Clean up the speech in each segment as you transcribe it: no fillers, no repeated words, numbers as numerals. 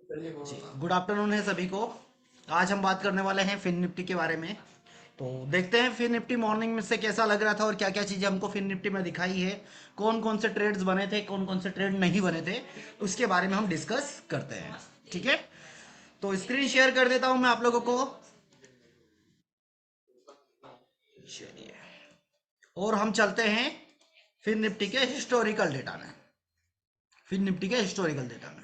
जी, good afternoon है सभी को। आज हम बात करने वाले हैं फिन निफ्टी के बारे में। तो देखते हैं फिन निफ्टी मॉर्निंग में से कैसा लग रहा था और क्या क्या चीज़ें हमको फिन निफ्टी में दिखाई है, कौन कौन से ट्रेड्स बने थे, कौन कौन से ट्रेड नहीं बने थे, उसके बारे में हम डिस्कस करते हैं। ठीक है, तो स्क्रीन शेयर कर देता हूं मैं आप लोगों को। चलिए, और हम चलते हैं फिन निफ्टी के हिस्टोरिकल डेटा में। फिन निफ्टी के हिस्टोरिकल डेटा में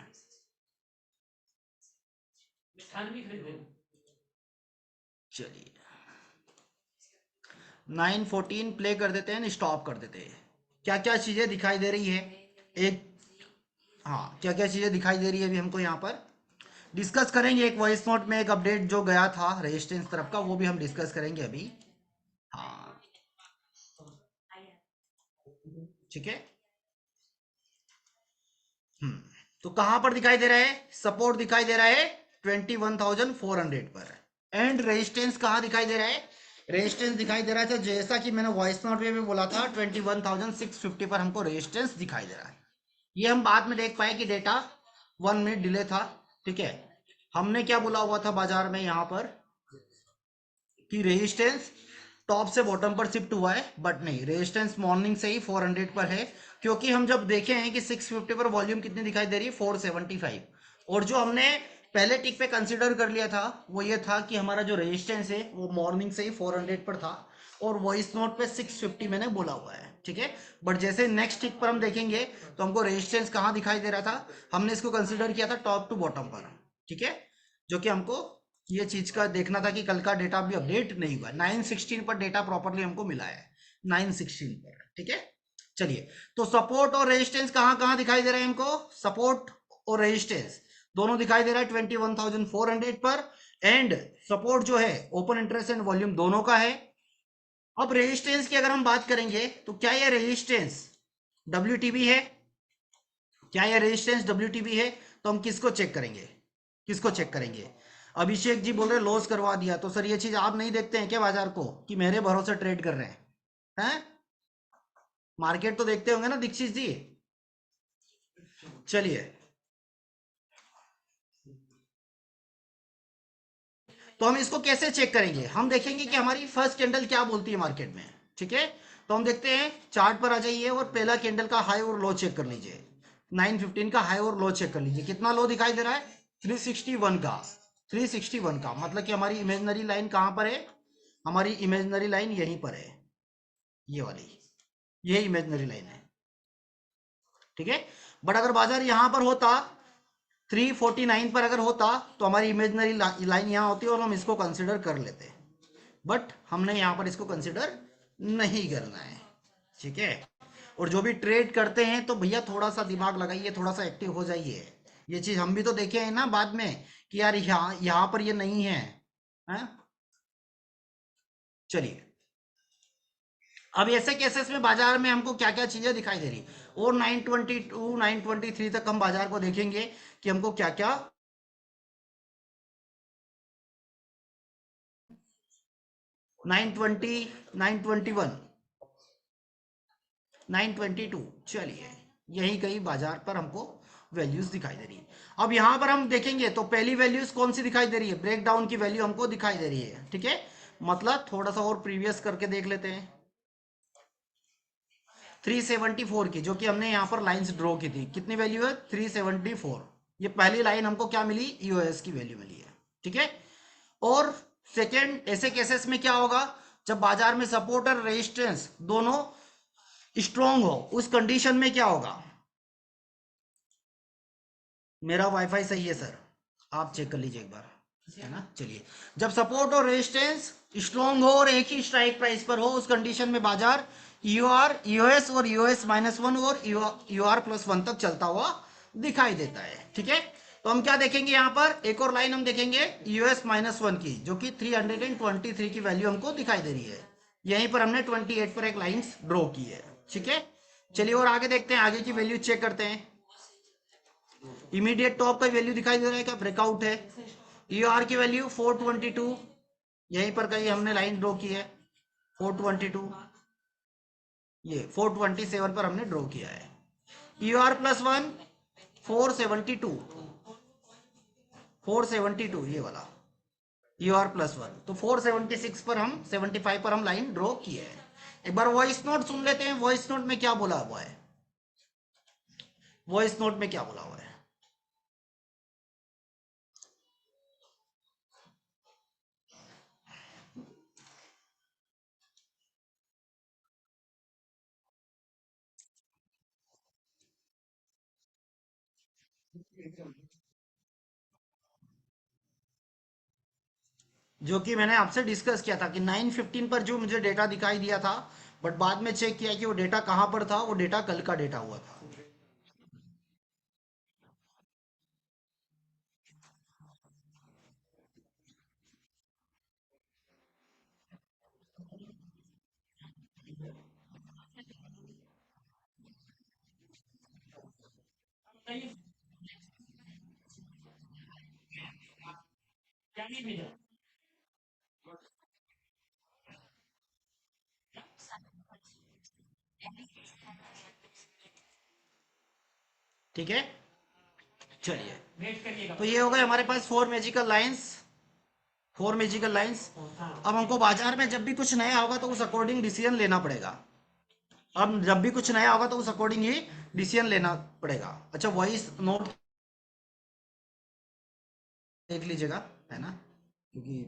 चलिए 9:14 प्ले कर देते हैं, स्टॉप कर देते हैं। क्या क्या चीज़ें दिखाई दे रही है, एक, हाँ, क्या क्या चीज़ें दिखाई दे रही है अभी हमको यहाँ पर डिस्कस करेंगे। एक वॉइस नोट में एक अपडेट जो गया था रेजिस्टेंस तरफ का, वो भी हम डिस्कस करेंगे अभी। हाँ, ठीक है। हम्म, तो कहाँ पर दिखाई दे रहा है, सपोर्ट दिखाई दे रहा है 21,400 पर। एंड रेजिस्टेंस कहाँ दिखाई दे रहा है, रेजिस्टेंस दिखाई दे रहा था जैसा कि मैंने वॉइस नोट में भी बोला था 21,650 पर हमको रेजिस्टेंस दिखाई दे रहा है। ये हम बाद में देख पाए कि डेटा 1 मिनट डिले था। ठीक है, हमने क्या बोला हुआ था बाजार में यहाँ पर कि रेजिस्टेंस टॉप से बॉटम पर शिफ्ट हुआ है, बट नहीं, रेजिस्टेंस मॉर्निंग से ही 400 पर है। क्योंकि हम जब देखे हैं कि 650 पर वॉल्यूम कितनी दिखाई दे रही है, 475। और जो हमने पहले टिक पे कंसिडर कर लिया था वो ये था कि हमारा जो रेजिस्टेंस है वो मॉर्निंग से ही 400 पर था, और वॉइस नोट पे 650 मैंने बोला हुआ है। ठीक है, बट जैसे नेक्स्ट टिक पर हम देखेंगे तो हमको रेजिस्टेंस कहाँ दिखाई दे रहा था, हमने इसको कंसिडर किया था टॉप टू बॉटम पर। ठीक है, जो कि हमको ये चीज का देखना था कि कल का डेटा अभी अपडेट नहीं हुआ। 9:16 पर डेटा प्रॉपरली हमको मिला है, 9:16 पर। ठीक है, चलिए, तो सपोर्ट और रेजिस्टेंस कहाँ कहाँ दिखाई दे रहा है हमको, सपोर्ट और रेजिस्टेंस दोनों दिखाई दे रहा है 21,400 पर। एंड सपोर्ट जो है ओपन इंटरेस्ट एंड वॉल्यूम दोनों का है। अब रेजिस्टेंस की अगर हम बात करेंगे तो क्या यह रेजिस्टेंस डब्ल्यू है, क्या यह रेजिस्टेंस डब्ल्यू है, तो हम किसको चेक करेंगे, किसको चेक करेंगे। अभिषेक जी बोल रहे लॉस करवा दिया, तो सर ये चीज आप नहीं देखते हैं क्या बाजार को कि मेरे भरोसे ट्रेड कर रहे हैं? मार्केट तो देखते होंगे ना दीक्षित जी। चलिए, तो हम इसको कैसे चेक करेंगे, हम देखेंगे कि हमारी फर्स्ट कैंडल क्या बोलती है मार्केट में। ठीक है, तो हम देखते हैं, चार्ट पर आ जाइए और पहला कैंडल का हाई और लो चेक कर लीजिए। 9:15 का हाई और लो चेक कर लीजिए, कितना लो दिखाई दे रहा है, 361 का। 361 का मतलब कि हमारी इमेजनरी लाइन कहाँ पर है, हमारी इमेजनरी लाइन यहीं पर है, ये वाली, ये इमेजनरी लाइन है। ठीक है, बट अगर बाजार यहां पर होता 349 पर अगर होता तो हमारी इमेजनरी लाइन यहाँ होती और हम इसको कंसिडर कर लेते, बट हमने यहाँ पर इसको कंसिडर नहीं करना है। ठीक है, और जो भी ट्रेड करते हैं तो भैया थोड़ा सा दिमाग लगाइए, थोड़ा सा एक्टिव हो जाइए। ये चीज हम भी तो देखे हैं ना बाद में कि यार यहाँ पर ये नहीं है, हैं? चलिए, अब ऐसे केसेस में बाजार में हमको क्या क्या चीजें दिखाई दे रही, और 922 923 तक हम बाजार को देखेंगे कि हमको क्या क्या, 920, 921, 922, चलिए, यही कहीं बाजार पर हमको वैल्यूज दिखाई दे रही है। अब यहां पर हम देखेंगे तो पहली वैल्यूज कौन सी दिखाई दे रही है, ब्रेक डाउन की वैल्यू हमको दिखाई दे रही है। ठीक है, मतलब थोड़ा सा और प्रीवियस करके देख लेते हैं, 374 की, जो कि हमने यहाँ पर लाइंस ड्रॉ की थी, कितनी वैल्यू है, 374। ये पहली लाइन हमको क्या मिली, ईओएस की वैल्यू मिली है। ठीक है, और सेकेंड ऐसे केसेस में क्या होगा, जब बाजार में सपोर्ट और रेजिस्टेंस दोनों स्ट्रॉन्ग हो, उस कंडीशन में क्या होगा, मेरा वाईफाई सही है सर, आप चेक कर लीजिए एक बार, है ना। चलिए, जब सपोर्ट और रेजिस्टेंस स्ट्रॉन्ग हो और एक ही स्ट्राइक प्राइस पर हो, उस कंडीशन में बाजार यूआर यूएस और यूएस-1 और यूआर+1 तक चलता हुआ दिखाई देता है। ठीक है, तो हम क्या देखेंगे, यहाँ पर एक और लाइन हम देखेंगे यूएस-1 की, जो कि 323 की वैल्यू हमको दिखाई दे रही है। यहीं पर हमने 28 पर एक लाइन ड्रॉ की है। ठीक है, चलिए और आगे देखते हैं, आगे की वैल्यू चेक करते हैं। इमीडिएट टॉप का वैल्यू दिखाई दे रहा है क्या, ब्रेकआउट है। ईआर की वैल्यू 422, यहीं पर कहीं हमने लाइन ड्रॉ की है, 422, ये 427 पर हमने ड्रॉ किया है। ईआर+1 472, 472 ये वाला EOR+1, तो 476 पर हम 75 पर हम लाइन ड्रॉ किए हैं। एक बार वॉइस नोट सुन लेते हैं, वॉइस नोट में क्या बोला हुआ है, वॉइस नोट में क्या बोला हुआ है। जो कि मैंने आपसे डिस्कस किया था कि 9:15 पर जो मुझे डेटा दिखाई दिया था, बट बाद में चेक किया कि वो डेटा कहाँ पर था, वो डेटा कल का डेटा हुआ था। ठीक है, चलिए, तो ये हो गए हमारे पास four magical lines, four magical lines. अब हमको बाजार में जब भी कुछ नया होगा तो उस अकॉर्डिंग डिसीजन लेना पड़ेगा। अब जब भी कुछ नया होगा तो उस अकॉर्डिंग ही डिसीजन लेना पड़ेगा। अच्छा, वॉइस नोट देख लीजिएगा, है ना, क्योंकि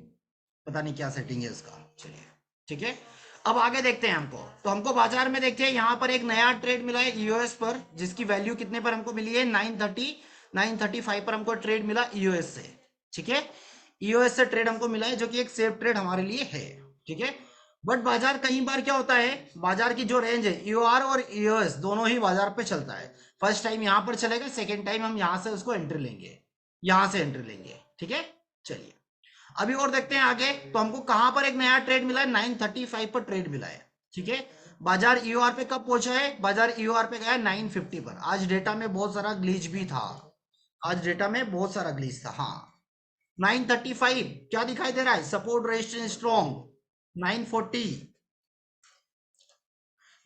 पता नहीं क्या सेटिंग है इसका। चलिए, ठीक है, अब आगे देखते हैं। हमको तो हमको बाजार में देखते हैं, यहाँ पर एक नया ट्रेड मिला है ईओएस पर, जिसकी वैल्यू कितने पर हमको मिली है, 935 पर हमको ट्रेड मिला ईओएस से। ठीक है, ईओएस से ट्रेड हमको मिला है, जो कि एक सेफ ट्रेड हमारे लिए है। ठीक है, बट बाजार कई बार क्या होता है, बाजार की जो रेंज है ईओआर और ईओएस दोनों ही बाजार पे चलता है। फर्स्ट टाइम यहाँ पर चलेगा, सेकेंड टाइम हम यहाँ से उसको एंट्री लेंगे, यहाँ से एंट्री लेंगे। ठीक है, चलिए, अभी और देखते हैं आगे। तो हमको कहां पर एक नया ट्रेड मिला है, 935 पर ट्रेड मिला है। ठीक है, बाजार ईओआर पे कब पहुंचा है, बाजार ईओआर पे गया है 950 पर। आज डेटा में बहुत सारा ग्लिच भी था, आज डेटा में बहुत सारा ग्लिच था। हाँ, 935 क्या दिखाई दे रहा है, support resistance strong. 940,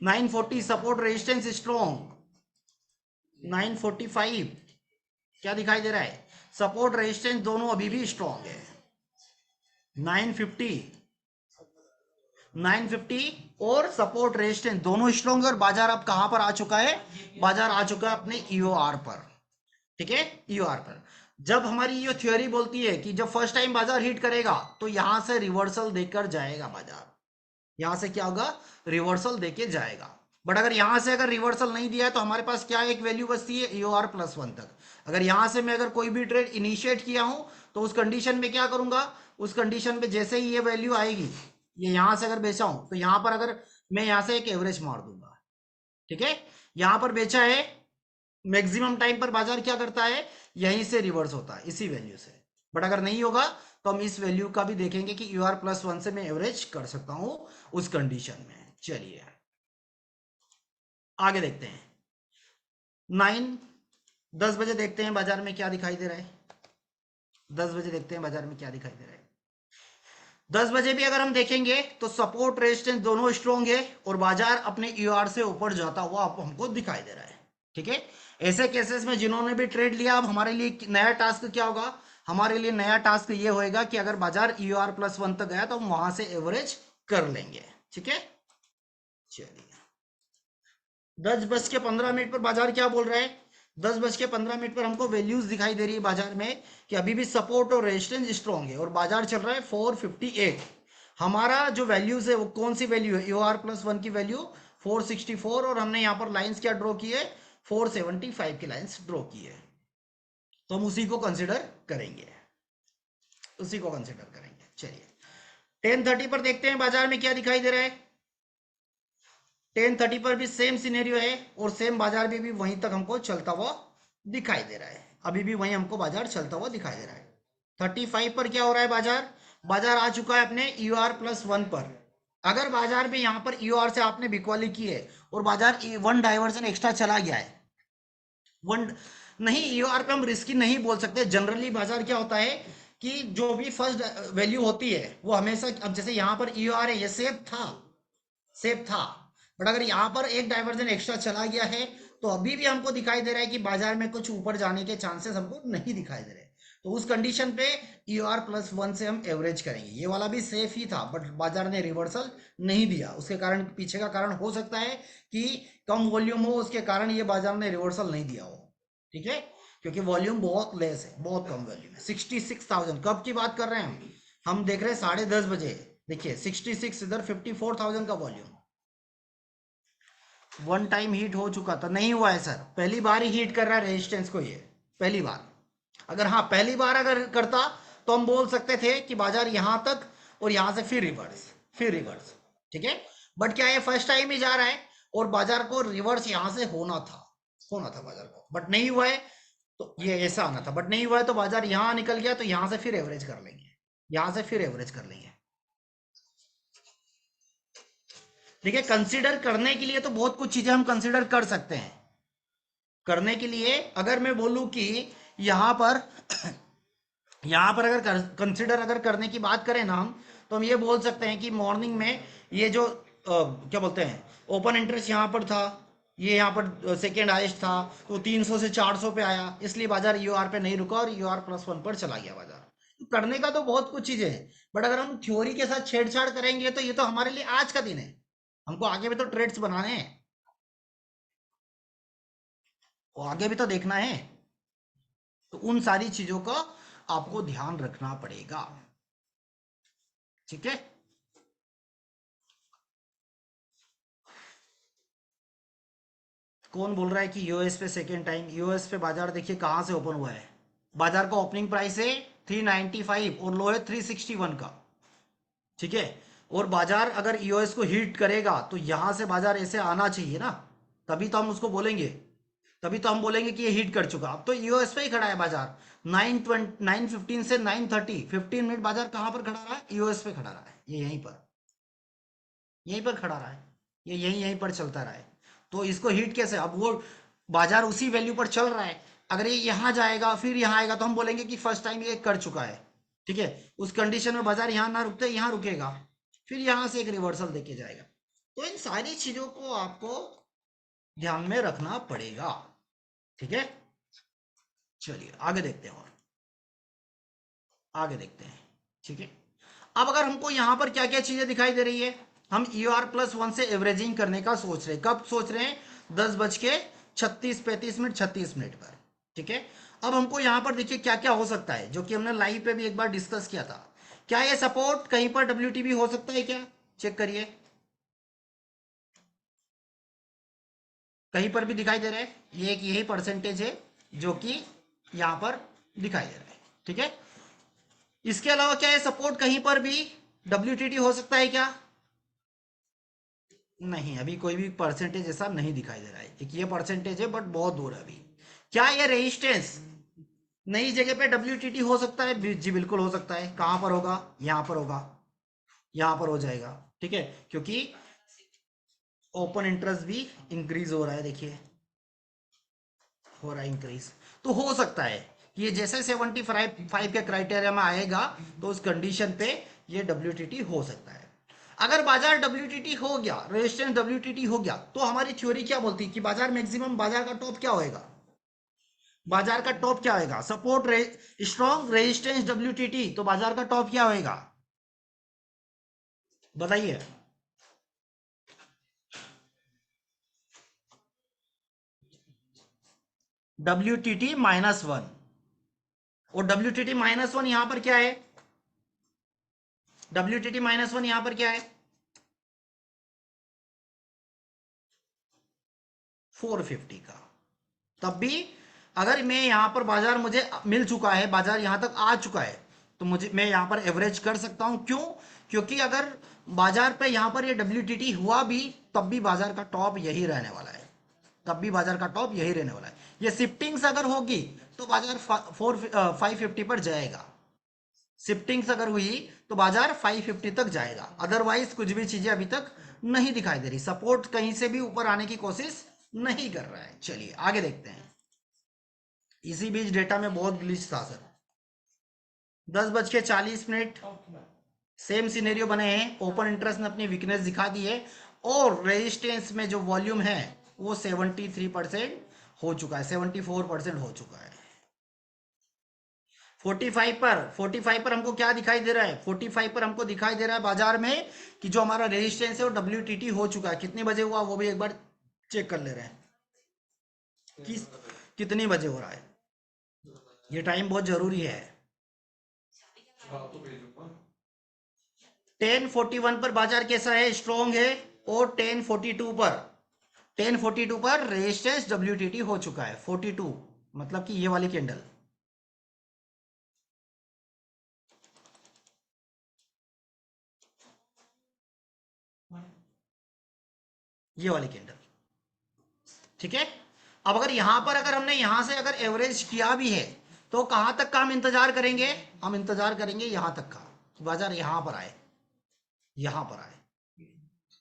940 support resistance strong. 945 क्या दिखाई दे रहा है, सपोर्ट रेजिस्टेंस दोनों अभी भी स्ट्रॉन्ग है। 950, 950 और सपोर्ट रेजिस्टेंस दोनों स्ट्रॉन्ग है, और बाजार अब कहां पर आ चुका है, बाजार आ चुका है अपने ईओआर पर। ठीक है, ईओआर पर। जब हमारी ये थ्योरी बोलती है कि जब फर्स्ट टाइम बाजार हिट करेगा तो यहां से रिवर्सल देकर जाएगा बाजार, यहां से क्या होगा, रिवर्सल देके जाएगा। बट अगर यहां से अगर रिवर्सल नहीं दिया है तो हमारे पास क्या एक वैल्यू बचती है, EOR+1 तक। अगर यहां से मैं अगर कोई भी ट्रेड इनिशिएट किया हूं तो उस कंडीशन में क्या करूंगा, उस कंडीशन में जैसे ही ये वैल्यू आएगी, ये यहां से अगर बेचा हूं तो यहां पर अगर मैं यहां से एक एवरेज मार दूंगा। ठीक है, यहां पर बेचा है, मैक्सिमम टाइम पर बाजार क्या करता है, यहीं से रिवर्स होता है, इसी वैल्यू से। बट अगर नहीं होगा तो हम इस वैल्यू का भी देखेंगे कि EOR+1 से मैं एवरेज कर सकता हूं उस कंडीशन में। चलिए, आगे देखते हैं। 10 बजे देखते हैं बाजार में क्या दिखाई दे रहा है, 10 बजे देखते हैं बाजार में क्या दिखाई दे रहा है। 10 बजे भी अगर हम देखेंगे तो सपोर्ट रेजिस्टेंस दोनों स्ट्रॉन्ग है, और बाजार अपने ईआर से ऊपर जाता हुआ आपको हमको दिखाई दे रहा है। ठीक है, ऐसे केसेस में जिन्होंने भी ट्रेड लिया, अब हमारे लिए नया टास्क क्या होगा, हमारे लिए नया टास्क ये होएगा कि अगर बाजार EOR+1 तक गया तो हम वहां से एवरेज कर लेंगे। ठीक है, चलिए, 10:15 पर बाजार क्या बोल रहा है, 10:15 पर हमको वैल्यूज दिखाई दे रही है बाजार में कि अभी भी सपोर्ट और रेजिस्टेंस स्ट्रॉन्ग है, और बाजार चल रहा है 458। हमारा जो वैल्यूज है वो कौन सी वैल्यू है, EOR+1 की वैल्यू 464, और हमने यहाँ पर लाइंस क्या ड्रॉ की है, 475 की लाइंस ड्रॉ की है। तो हम उसी को कंसिडर करेंगे, उसी को कंसिडर करेंगे। चलिए, 10:30 पर देखते हैं बाजार में क्या दिखाई दे रहा है। 10:30 पर भी सेम सिनेरियो है, और सेम बाजार भी वहीं तक हमको चलता हुआ दिखाई दे रहा है, अभी भी वहीं हमको बाजार चलता हुआ दिखाई दे रहा है। 35 पर क्या हो रहा है, बाजार बाजार आ चुका है अपने EOR+1 पर। अगर बाजार में यहाँ पर EOR से आपने बिकवाली की है और बाजार वन डाइवर्जन एक्स्ट्रा चला गया है, वन नहीं, EOR पे हम रिस्की नहीं बोल सकते। जनरली बाजार क्या होता है कि जो भी फर्स्ट वैल्यू होती है वो हमेशा, अब जैसे यहाँ पर EOR है, ये सेफ था, सेफ था, बट अगर यहाँ पर एक डाइवर्जन एक्स्ट्रा चला गया है तो अभी भी हमको दिखाई दे रहा है कि बाजार में कुछ ऊपर जाने के चांसेस हमको नहीं दिखाई दे रहे। तो उस कंडीशन पे EOR+1 से हम एवरेज करेंगे। ये वाला भी सेफ ही था, बट बाजार ने रिवर्सल नहीं दिया। उसके कारण, पीछे का कारण हो सकता है कि कम वॉल्यूम हो, उसके कारण ये बाजार ने रिवर्सल नहीं दिया हो। ठीक है, क्योंकि वॉल्यूम बहुत लेस है, बहुत कम वॉल्यूम है। 66,000 कब की बात कर रहे हैं हम देख रहे हैं 10:30 बजे। देखिए 66, इधर 54,000 का वॉल्यूम। वन टाइम हीट हो चुका था, नहीं हुआ है सर, पहली बार ही हीट कर रहा है रेजिस्टेंस को ये, पहली बार। अगर हाँ पहली बार अगर करता तो हम बोल सकते थे कि बाजार यहां तक और यहां से फिर रिवर्स, फिर रिवर्स। ठीक है, बट क्या ये फर्स्ट टाइम ही जा रहा है और बाजार को रिवर्स यहां से होना था, होना था बाजार को, बट नहीं हुआ है। तो ये ऐसा आना था, बट नहीं हुआ है, तो बाजार यहां निकल गया, तो यहां से फिर एवरेज कर लेंगे, यहां से फिर एवरेज कर लेंगे। देखिए कंसीडर करने के लिए तो बहुत कुछ चीजें हम कंसीडर कर सकते हैं। करने के लिए अगर मैं बोलूं कि यहां पर यहां पर अगर कंसिडर अगर करने की बात करें ना हम, तो हम ये बोल सकते हैं कि मॉर्निंग में ये जो क्या बोलते हैं, ओपन इंटरेस्ट यहां पर था, ये यहाँ पर सेकेंड हाइस्ट था, तो 300 से 400 पे आया, इसलिए बाजार यूआर पे नहीं रुका और EOR+1 पर चला गया बाजार। करने का तो बहुत कुछ चीजें हैं, बट अगर हम थ्योरी के साथ छेड़छाड़ करेंगे तो ये तो हमारे लिए आज का दिन है, हमको आगे भी तो ट्रेड्स बनाने हैं, और आगे भी तो देखना है। तो उन सारी चीजों का आपको ध्यान रखना पड़ेगा। ठीक है, कौन बोल रहा है कि यूएस पे सेकेंड टाइम? यूएस पे बाजार देखिए कहां से ओपन हुआ है। बाजार का ओपनिंग प्राइस है 395 और लो है 361 का। ठीक है, और बाजार अगर यूएस को हिट करेगा तो यहां से बाजार ऐसे आना चाहिए ना, तभी तो हम उसको बोलेंगे, तभी तो हम बोलेंगे कि ये हिट कर चुका। अब तो यूएस पे ही खड़ा है बाजार, 9:15 से 9:30, 15 मिनट बाजार कहां पर खड़ा रहा है? यूएस पे खड़ा रहा है, ये यहीं पर, यहीं पर खड़ा रहा है, ये यहीं यहीं पर चलता रहा है। तो इसको हिट कैसे? अब वो बाजार उसी वैल्यू पर चल रहा है, अगर ये यहां जाएगा फिर यहां आएगा तो हम बोलेंगे कि फर्स्ट टाइम ये कर चुका है। ठीक है, उस कंडीशन में बाजार यहां ना रुकते यहां रुकेगा, फिर यहां से एक रिवर्सल देके जाएगा। तो इन सारी चीजों को आपको ध्यान में रखना पड़ेगा। ठीक है, चलिए आगे देखते हैं, और आगे देखते हैं। ठीक है, अब अगर हमको यहां पर क्या क्या चीजें दिखाई दे रही है, हम EOR+1 से एवरेजिंग करने का सोच रहे हैं। कब सोच रहे हैं? 10:36, 35 मिनट, 36 मिनट पर। ठीक है, अब हमको यहां पर देखिए क्या क्या हो सकता है, जो कि हमने लाइव पे भी एक बार डिस्कस किया था। क्या ये सपोर्ट कहीं पर WTB हो सकता है क्या? चेक करिए, कहीं पर भी दिखाई दे रहा है? ये एक यही परसेंटेज है जो कि यहां पर दिखाई दे रहा है। ठीक है, इसके अलावा क्या है, सपोर्ट कहीं पर भी WTT हो सकता है क्या? नहीं, अभी कोई भी परसेंटेज ऐसा नहीं दिखाई दे रहा है। एक ये परसेंटेज है, बट बहुत दूर है अभी। क्या ये रेजिस्टेंस नई जगह पे WTT हो सकता है? जी बिल्कुल हो सकता है। कहां पर होगा? यहां पर होगा, यहां पर हो जाएगा। ठीक है, क्योंकि ओपन इंटरेस्ट भी इंक्रीज हो रहा है, देखिए हो रहा है इंक्रीज। तो हो सकता है कि ये जैसे 75 के क्राइटेरिया में आएगा, तो उस कंडीशन पे ये WTT हो सकता है। अगर बाजार WTT हो गया, रेजिस्टेंस WTT हो गया, तो हमारी थ्योरी क्या बोलती है कि बाजार मैक्सिमम, बाजार का टॉप क्या होएगा? बाजार का टॉप क्या होएगा? सपोर्ट, स्ट्रॉन्ग रेजिस्टेंस WTT, तो बाजार का टॉप क्या होएगा? बताइए। WTT-1, और WTT-1 यहां पर क्या है? WTT-1 यहां पर क्या है? 450 का। तब भी अगर मैं यहां पर, बाजार मुझे मिल चुका है, बाजार यहां तक आ चुका है, तो मुझे, मैं यहां पर एवरेज कर सकता हूं। क्यों? क्योंकि अगर बाजार पे यहां पर ये WTT हुआ भी, तब भी बाजार का टॉप यही रहने वाला है, तब भी बाजार का टॉप यही रहने वाला है। ये शिफ्टिंग्स अगर होगी तो बाजार 550 पर जाएगा। शिफ्टिंग्स अगर हुई तो बाजार 550 तक जाएगा। अदरवाइज कुछ भी चीजें अभी तक नहीं दिखाई दे रही, सपोर्ट कहीं से भी ऊपर आने की कोशिश नहीं कर रहा है। चलिए आगे देखते हैं। इसी बीच डेटा में बहुत ग्लिच था सर। 10:40 सेम सिनेरियो बने हैं, ओपन इंटरेस्ट ने अपनी वीकनेस दिखा दी है, और रेजिस्टेंस में जो वॉल्यूम है वो 73% हो चुका है, 74% हो चुका है। 45 पर हमको क्या दिखाई दे रहा है? 45 पर हमको दिखाई दे रहा है बाजार में कि जो हमारा रेजिस्टेंस है वो WTT हो चुका है। कितने बजे हुआ वो भी एक बार चेक कर ले रहे हैं कि कितनी बजे हो रहा है। ये टाइम बहुत जरूरी है। 10:41 पर बाजार कैसा है? स्ट्रॉन्ग है। और 10:42 पर रेजिस्टेंस WTT हो चुका है 42, मतलब कि ये वाली कैंडल, ये वाली कैंडल, ठीक है। अब अगर यहां पर अगर हमने यहां से अगर एवरेज किया भी है तो कहां तक का हम इंतजार करेंगे? हम इंतजार करेंगे यहां तक का, कि बाजार यहां पर आए, यहां पर आए।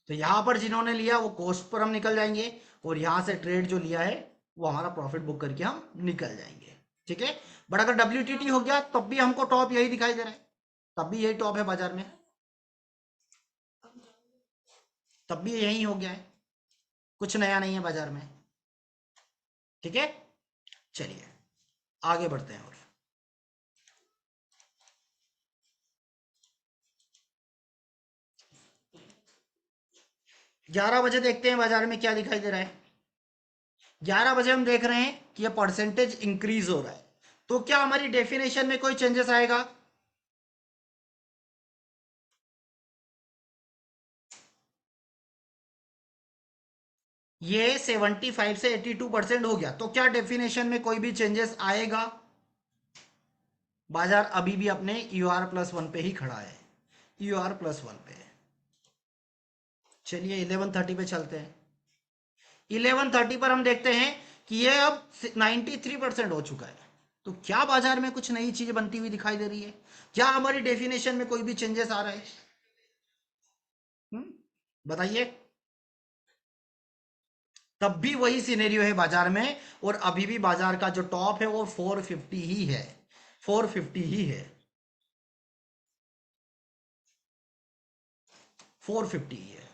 तो यहां पर जिन्होंने लिया वो कोस्ट पर हम निकल जाएंगे, और यहां से ट्रेड जो लिया है वो हमारा प्रॉफिट बुक करके हम निकल जाएंगे, ठीक है। बट अगर WTT हो गया तब भी हमको टॉप यही दिखाई दे रहा है, तब भी यही टॉप है बाजार में, तब भी यही हो गया है, कुछ नया नहीं है बाजार में, ठीक है। चलिए आगे बढ़ते हैं। और 11 बजे देखते हैं बाजार में क्या दिखाई दे रहा है। 11 बजे हम देख रहे हैं कि ये परसेंटेज इंक्रीज हो रहा है। तो क्या हमारी डेफिनेशन में कोई चेंजेस आएगा? ये 75 से 82% हो गया, तो क्या डेफिनेशन में कोई भी चेंजेस आएगा? बाजार अभी भी अपने UR+1 पे ही खड़ा है, UR+1 पे। चलिए 11:30 पे चलते हैं। 11:30 पर हम देखते हैं कि ये अब 93% हो चुका है। तो क्या बाजार में कुछ नई चीज बनती हुई दिखाई दे रही है? क्या हमारी डेफिनेशन में कोई भी चेंजेस आ रहा है? हम्म, बताइए। तब भी वही सिनेरियो है बाजार में, और अभी भी बाजार का जो टॉप है वो 450 ही है, 450 ही है, 450 ही है,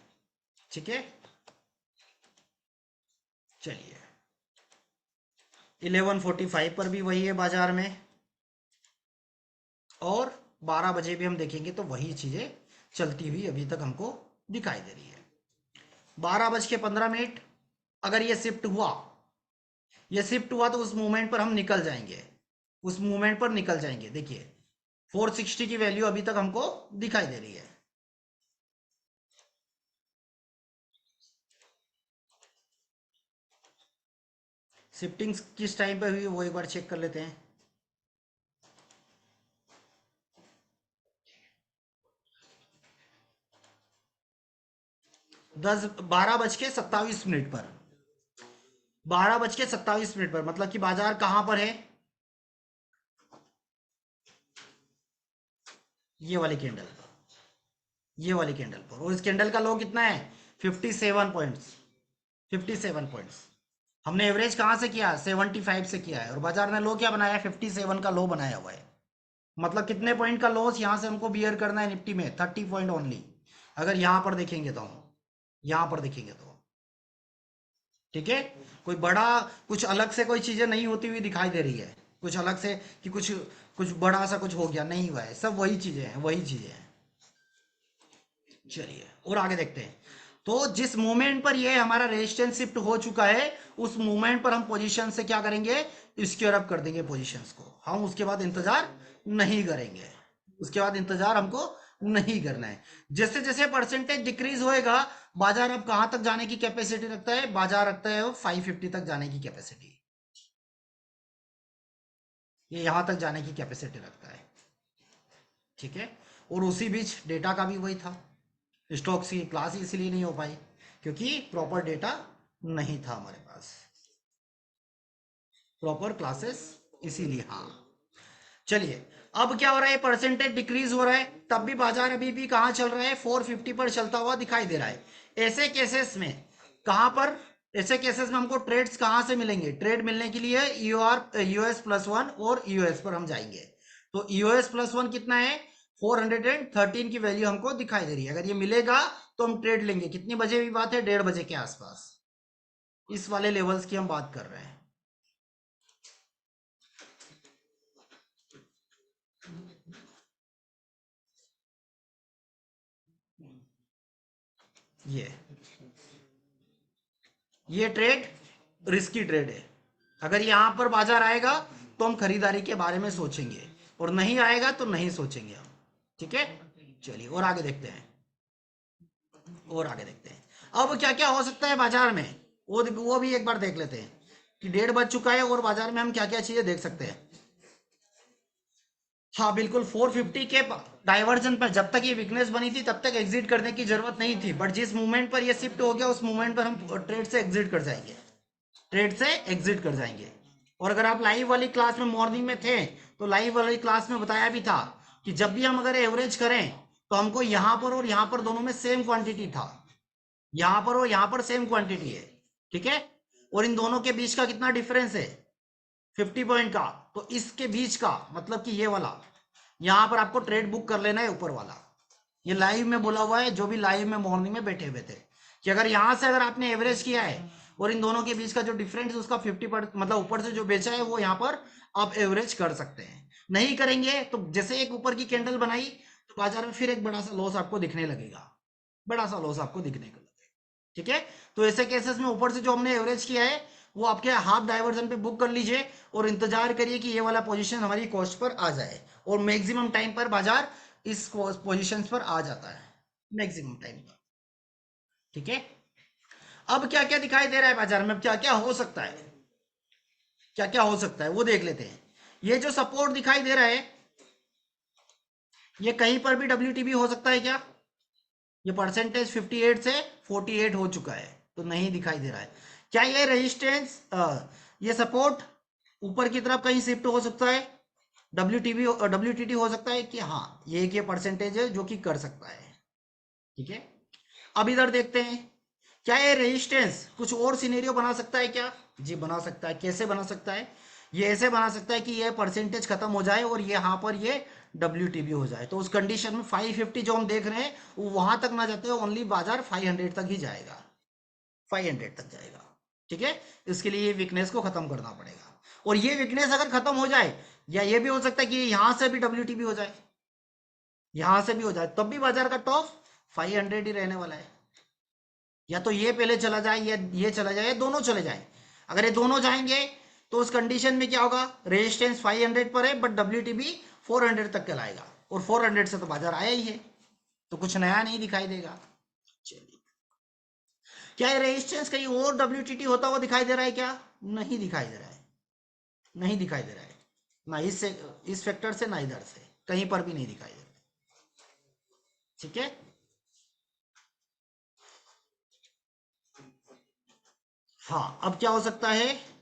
ठीक है। चलिए 11:45 पर भी वही है बाजार में, और 12 बजे भी हम देखेंगे तो वही चीजें चलती हुई अभी तक हमको दिखाई दे रही है। 12:15 अगर ये शिफ्ट हुआ तो उस मूवमेंट पर हम निकल जाएंगे, उस मूवमेंट पर निकल जाएंगे। देखिए 460 की वैल्यू अभी तक हमको दिखाई दे रही है। शिफ्टिंग किस टाइम पे हुई वो एक बार चेक कर लेते हैं। 12:27 पर, 12:27 पर, मतलब कि बाजार कहां पर है? ये वाली कैंडल पर, ये वाली कैंडल पर, और इस कैंडल का लो कितना है? 57 पॉइंट्स, 57 पॉइंट्स। हमने एवरेज कहां से किया? 75 से किया है, और बाजार ने लो क्या बनाया? 57 का लो बनाया हुआ है। मतलब कितने पॉइंट का लॉस यहां से हमको बियर करना है निफ्टी में? 30 पॉइंट ओनली। अगर यहां पर देखेंगे तो हम, यहां पर देखेंगे तो, ठीक है। कोई बड़ा, कुछ अलग से कोई चीजें नहीं होती हुई दिखाई दे रही है, कुछ अलग से कि कुछ कुछ बड़ा सा कुछ हो गया, नहीं हुआ है, सब वही चीजें हैं, वही चीजें हैं। चलिए और आगे देखते हैं। तो जिस मोमेंट पर ये हमारा रेजिस्टेंस शिफ्ट हो चुका है, उस मोमेंट पर हम पोजीशन से क्या करेंगे? स्क्वेयर अप कर देंगे पोजीशंस को। हम उसके बाद इंतजार नहीं करेंगे, उसके बाद इंतजार हमको नहीं करना है। जैसे जैसे परसेंटेज डिक्रीज होएगा, बाजार अब कहां तक जाने की कैपेसिटी रखता है? बाजार रखता है वो 550 तक जाने की कैपेसिटी, ये यहां तक जाने की कैपेसिटी रखता है, ठीक है। और उसी बीच डेटा का भी वही था। स्टॉक्स की क्लास इसलिए नहीं हो पाई क्योंकि प्रॉपर डेटा नहीं था हमारे पास, प्रॉपर क्लासेस, इसीलिए। हाँ चलिए, अब क्या हो रहा है? परसेंटेज डिक्रीज हो रहा है, तब भी बाजार अभी भी कहाँ चल रहा है? 450 पर चलता हुआ दिखाई दे रहा है। ऐसे केसेस में कहाँ पर, ऐसे केसेस में हमको ट्रेड्स कहाँ से मिलेंगे? ट्रेड मिलने के लिए US+1 और यूएस पर हम जाएंगे। तो US+1 कितना है? 413 की वैल्यू हमको दिखाई दे रही है। अगर ये मिलेगा तो हम ट्रेड लेंगे। कितनी बजे की बात है? 1:30 बजे के आसपास, इस वाले लेवल्स की हम बात कर रहे हैं। ये ये ट्रेड रिस्की ट्रेड है। अगर यहां पर बाजार आएगा तो हम खरीदारी के बारे में सोचेंगे, और नहीं आएगा तो नहीं सोचेंगे हम। ठीक है, चलिए और आगे देखते हैं। और आगे देखते हैं अब क्या क्या हो सकता है बाजार में। वो भी एक बार देख लेते हैं कि 1:30 बज चुका है और बाजार में हम क्या क्या चीजें देख सकते हैं। हाँ बिल्कुल, 450 के डाइवर्जन पर जब तक ये वीकनेस बनी थी तब तक एग्जिट करने की जरूरत नहीं थी, बट जिस मूवमेंट पर ये शिफ्ट हो गया उस मूवमेंट पर हम ट्रेड से एग्जिट कर जाएंगे। ट्रेड से एग्जिट कर जाएंगे। और अगर आप लाइव वाली क्लास में मॉर्निंग में थे तो लाइव वाली क्लास में बताया भी था कि जब भी हम अगर एवरेज करें तो हमको यहां पर और यहां पर दोनों में सेम क्वांटिटी था। यहां पर और यहां पर सेम क्वांटिटी है। ठीक है, और इन दोनों के बीच का कितना डिफरेंस है, 50 पॉइंट का। तो इसके बीच का मतलब कि ये वाला, यहां पर आपको ट्रेड बुक कर लेना है ऊपर वाला। ये लाइव में बोला हुआ है, जो भी लाइव में मॉर्निंग में बैठे हुए थे, कि अगर यहां से अगर आपने एवरेज किया है और इन दोनों के बीच का जो डिफरेंस है उसका 50 मतलब ऊपर से जो बेचा है वो यहाँ पर आप एवरेज कर सकते हैं। नहीं करेंगे तो जैसे एक ऊपर की कैंडल बनाई तो बाजार में फिर एक बड़ा सा लॉस आपको दिखने लगेगा, बड़ा सा लॉस आपको दिखने को लगेगा। ठीक है, तो ऐसे केसेस में ऊपर से जो हमने एवरेज किया है वो आपके हाफ डाइवर्जन पे बुक कर लीजिए और इंतजार करिए कि ये वाला पोजीशन हमारी कॉस्ट पर आ जाए, और मैक्सिमम टाइम पर बाजार इस पोजीशन पर आ जाता है, मैक्सिमम टाइम पर। ठीक है, अब क्या क्या दिखाई दे रहा है बाजार में, क्या क्या हो सकता है, क्या क्या हो सकता है वो देख लेते हैं। ये जो सपोर्ट दिखाई दे रहा है ये कहीं पर भी WTB हो सकता है क्या। ये परसेंटेज 58 से 48 हो चुका है तो नहीं दिखाई दे रहा है। क्या ये रेजिस्टेंस, ये सपोर्ट ऊपर की तरफ कहीं शिफ्ट हो सकता है, WTT हो सकता है कि हाँ ये एक ये परसेंटेज है जो कि कर सकता है। ठीक है, अब इधर देखते हैं क्या ये रेजिस्टेंस कुछ और सिनेरियो बना सकता है क्या। जी बना सकता है। कैसे बना सकता है, ये ऐसे बना सकता है कि ये परसेंटेज खत्म हो जाए और ये यहाँ पर ये WTB हो जाए, तो उस कंडीशन में 550 जो हम देख रहे हैं वो वहां तक ना जाते, ओनली बाजार 500 तक ही जाएगा, 500 तक जाएगा। ठीक है, इसके लिए ये वीकनेस को खत्म करना पड़ेगा, और ये वीकनेस अगर खत्म हो जाए, या ये भी हो सकता है कि यहां से भी WTB हो जाए, यहां से भी हो जाए, तब भी बाजार का टॉप 500 ही रहने वाला है। या तो ये पहले चला जाए या ये चला जाए या दोनों चले जाए। अगर ये दोनों जाएंगे तो उस कंडीशन में क्या होगा, रेजिस्टेंस 500 पर है बट WTB 400 तक कहलाएगा, और 400 से तो बाजार आया ही है, तो कुछ नया नहीं दिखाई देगा। चलिए, क्या ये रेजिस्टेंस कहीं और WTT होता हुआ दिखाई दे रहा है क्या, नहीं दिखाई दे रहा है, नहीं दिखाई दे रहा है, ना इस फैक्टर से ना इधर से, कहीं पर भी नहीं दिखाई दे रहा है। ठीक है, हाँ अब क्या हो सकता है,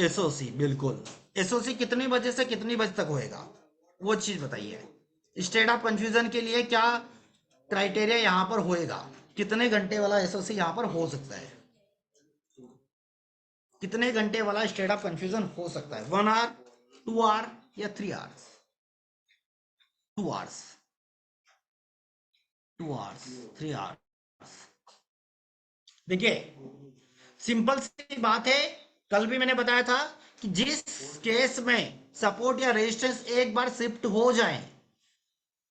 SOC, बिल्कुल SOC कितने बजे से कितनी बजे तक होएगा वो चीज बताइए। स्टेट ऑफ कंफ्यूजन के लिए क्या क्राइटेरिया यहाँ पर होएगा, कितने घंटे वाला SOC यहाँ पर हो सकता है, कितने घंटे वाला स्टेट ऑफ कंफ्यूजन हो सकता है, 1 आवर, 2 आवर या 3 आवर्स, 2 आवर्स, 2 आवर्स, 3 आवर्स। देखिए सिंपल सी बात है, कल भी मैंने बताया था कि जिस केस में सपोर्ट या रेजिस्टेंस एक बार शिफ्ट हो जाए,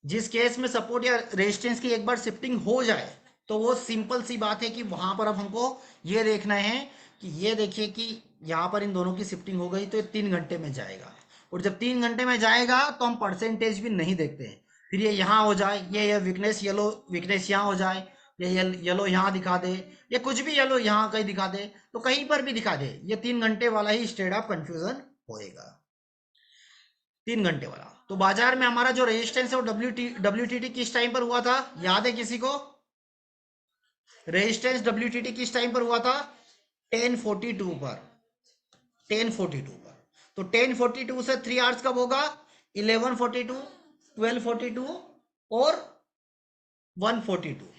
जिस केस में सपोर्ट या रेजिस्टेंस की एक बार शिफ्टिंग हो जाए, तो वो सिंपल सी बात है कि वहां पर अब हमको ये देखना है कि ये देखिए कि यहाँ पर इन दोनों की शिफ्टिंग हो गई तो ये 3 घंटे में जाएगा, और जब 3 घंटे में जाएगा तो हम परसेंटेज भी नहीं देखते हैं, फिर ये यहाँ हो जाए, ये वीकनेस येलो वीकनेस यहाँ हो जाए, ये येलो यहाँ दिखा दे, या कुछ भी येलो यहाँ कहीं दिखा दे, तो कहीं पर भी दिखा दे, ये 3 घंटे वाला ही स्टेट ऑफ कंफ्यूजन होएगा, 3 घंटे वाला। तो बाजार में हमारा जो रेजिस्टेंस है वो WTT किस टाइम पर हुआ था, याद है किसी को, रेजिस्टेंस WTT किस टाइम पर हुआ था, 1042 पर, 1042 पर। तो 1042 से 3 आवर्स कब होगा, 1142, 1242 और 142,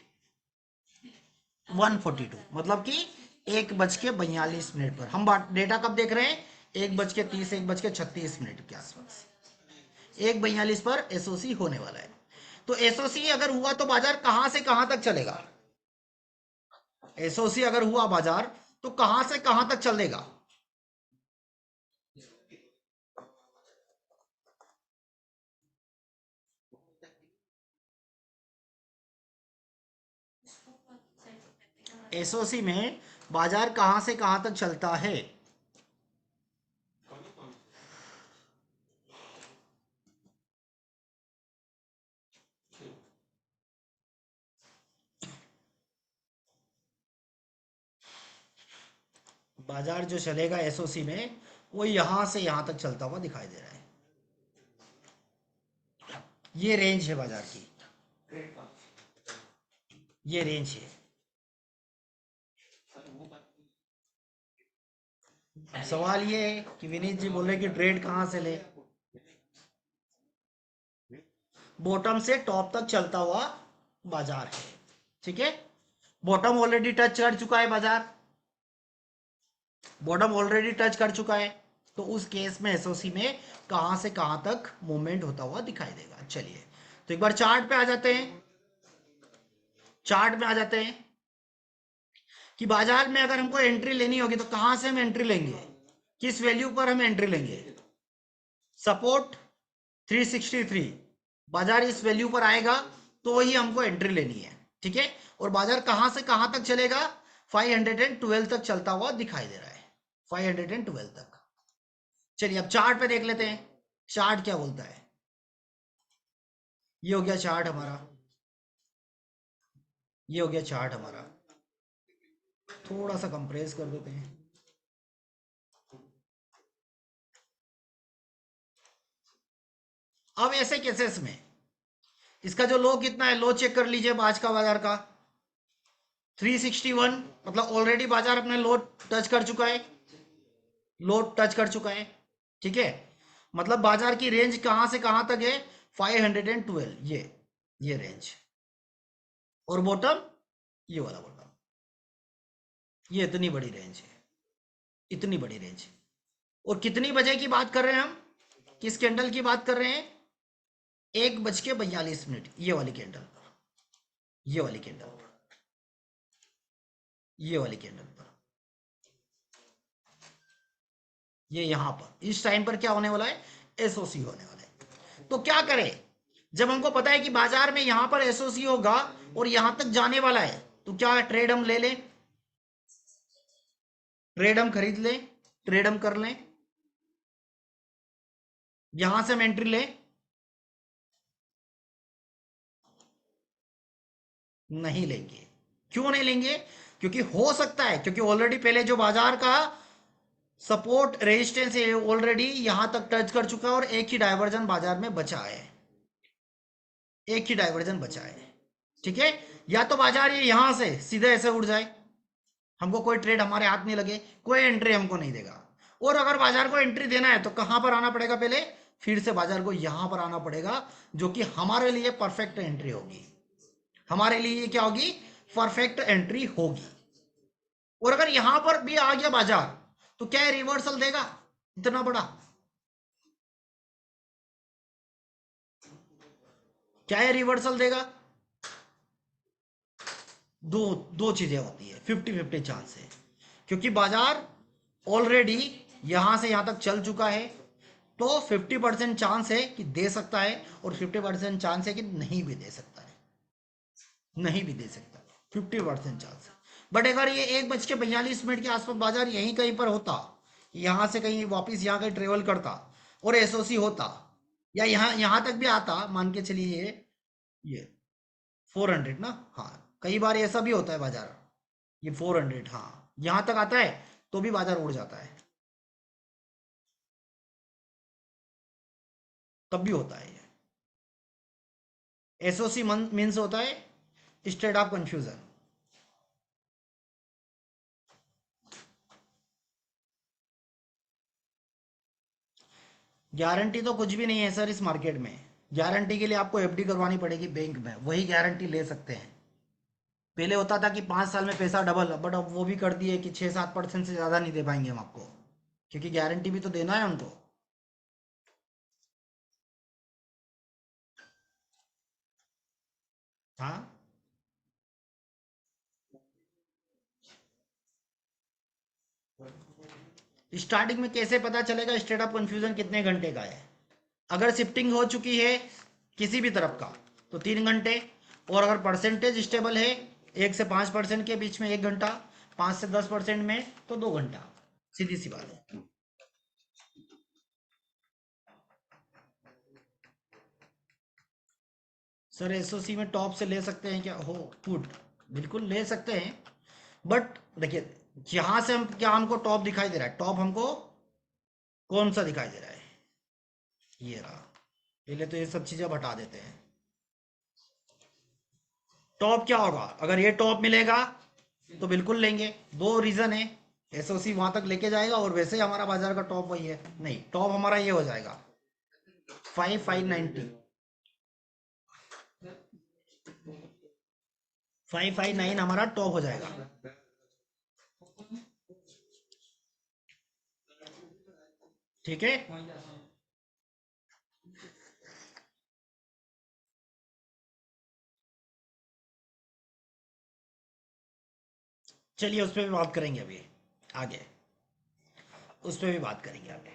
142 मतलब कि 1:42 पर। हम डेटा कब देख रहे हैं, 1:30, 1:36 के आसपास, 1:42 पर SOC होने वाला है। तो SOC अगर हुआ तो बाजार कहां से कहां तक चलेगा, SOC अगर हुआ बाजार तो कहां से कहां तक चलेगा। एसओसी में बाजार कहां से कहां तक चलता है? बाजार जो चलेगा एसओसी में वो यहां से यहां तक चलता हुआ दिखाई दे रहा है। ये रेंज है बाजार की, ये रेंज है। अब सवाल ये है कि विनीत जी बोल रहे कि ट्रेड कहां से ले। बॉटम से टॉप तक चलता हुआ बाजार है, ठीक है। बॉटम ऑलरेडी टच कर चुका है बाजार, बॉटम ऑलरेडी टच कर चुका है, तो उस केस में एसओसी में कहां से कहां तक मूवमेंट होता हुआ दिखाई देगा। चलिए तो एक बार चार्ट पे आ जाते हैं, चार्ट में आ जाते हैं कि बाजार में अगर हमको एंट्री लेनी होगी तो कहां से हम एंट्री लेंगे, किस वैल्यू पर हम एंट्री लेंगे? सपोर्ट 363, बाजार इस वैल्यू पर आएगा तो ही हमको एंट्री लेनी है, ठीक है। और बाजार कहां से कहां तक चलेगा? 512 तक चलता हुआ दिखाई दे रहा है, 512 तक। चलिए अब चार्ट पे देख लेते हैं, चार्ट क्या बोलता है। ये हो गया चार्ट हमारा, ये हो गया चार्ट हमारा। थोड़ा सा कंप्रेस कर देते हैं। अब ऐसे केसेस में इसका जो लो कितना है, लो चेक कर लीजिए आज का बाजार का 361, मतलब ऑलरेडी बाजार अपने लो टच कर चुका है, लो टच कर चुका है, ठीक है। मतलब बाजार की रेंज कहां से कहां तक है? 512, ये रेंज। और बॉटम ये वाला बॉटम, ये इतनी बड़ी रेंज है, इतनी बड़ी रेंज। और कितनी बजे की बात कर रहे हैं हम, किस कैंडल की बात कर रहे हैं? 1:42, ये वाली कैंडल पर, ये वाली कैंडल पर, ये वाली कैंडल पर, ये यहां पर इस टाइम पर क्या होने वाला है? एसओसी होने वाला है। तो क्या करें जब हमको पता है कि बाजार में यहां पर एसओसी होगा और यहां तक जाने वाला है, तो क्या ट्रेड हम ले लें, ट्रेड हम खरीद लें, ट्रेड हम कर लें, यहां से हम एंट्री लें? नहीं लेंगे। क्यों नहीं लेंगे? क्योंकि हो सकता है, क्योंकि ऑलरेडी पहले जो बाजार का सपोर्ट रेजिस्टेंस है ऑलरेडी यहां तक टच कर चुका है और एक ही डायवर्जन बाजार में बचा है, एक ही डायवर्जन बचा है, ठीक है। या तो बाजार ये यहां से सीधे ऐसे उड़ जाए, हमको कोई ट्रेड हमारे हाथ नहीं लगे, कोई एंट्री हमको नहीं देगा। और अगर बाजार को एंट्री देना है तो कहां पर आना पड़ेगा? पहले फिर से बाजार को यहां पर आना पड़ेगा, जो कि हमारे लिए परफेक्ट एंट्री होगी, हमारे लिए क्या होगी? परफेक्ट एंट्री होगी। और अगर यहां पर भी आ गया बाजार तो क्या है, रिवर्सल देगा इतना बड़ा? क्या है, रिवर्सल देगा? दो दो चीजें होती है, 50-50 चांस है, क्योंकि बाजार ऑलरेडी यहां से यहां तक चल चुका है, तो 50% चांस है कि दे सकता है और 50% चांस है कि नहीं भी दे सकता है, नहीं भी दे सकता, 50% चांस है। बट अगर ये 1:42 के आसपास बाजार यहीं कहीं पर होता, यहां से कहीं वापिस यहाँ कहीं ट्रेवल करता और एसओसी होता, या यहाँ यहाँ तक भी आता, मान के चलिए ये 400 ना, हाँ कई बार ऐसा भी होता है बाजार, ये 400, हाँ यहां तक आता है तो भी बाजार उड़ जाता है, तब भी होता है। एसओसी मीन्स होता है स्टेट ऑफ कंफ्यूजन। गारंटी तो कुछ भी नहीं है सर इस मार्केट में, गारंटी के लिए आपको एफडी करवानी पड़ेगी बैंक में, वही गारंटी ले सकते हैं। पहले होता था कि 5 साल में पैसा डबल, बट अब वो भी कर दिए कि 6-7% से ज़्यादा नहीं दे पाएंगे हम आपको, क्योंकि गारंटी भी तो देना है उनको। हाँ, स्टार्टिंग में कैसे पता चलेगा स्टेट ऑफ कंफ्यूजन कितने घंटे का है? अगर शिफ्टिंग हो चुकी है किसी भी तरफ का तो 3 घंटे, और अगर परसेंटेज स्टेबल है 1 से 5% के बीच में 1 घंटा, 5 से 10% में तो 2 घंटा, सीधी सी बात है। सर एसओसी में टॉप से ले सकते हैं क्या? हो गुड, बिल्कुल ले सकते हैं। बट देखिए, यहां से हम क्या, हमको टॉप दिखाई दे रहा है, टॉप हमको कौन सा दिखाई दे रहा है? ये रहा। पहले तो ये सब चीजें अब हटा देते हैं। टॉप क्या होगा? अगर ये टॉप मिलेगा तो बिल्कुल लेंगे। दो रीजन है, एसओसी वहां तक लेके जाएगा और वैसे ही हमारा बाजार का टॉप वही है। नहीं, टॉप हमारा ये हो जाएगा 5590, 559 हमारा टॉप हो जाएगा। ठीक है, चलिए उस पर भी बात करेंगे अभी आगे, उस पर भी बात करेंगे आगे,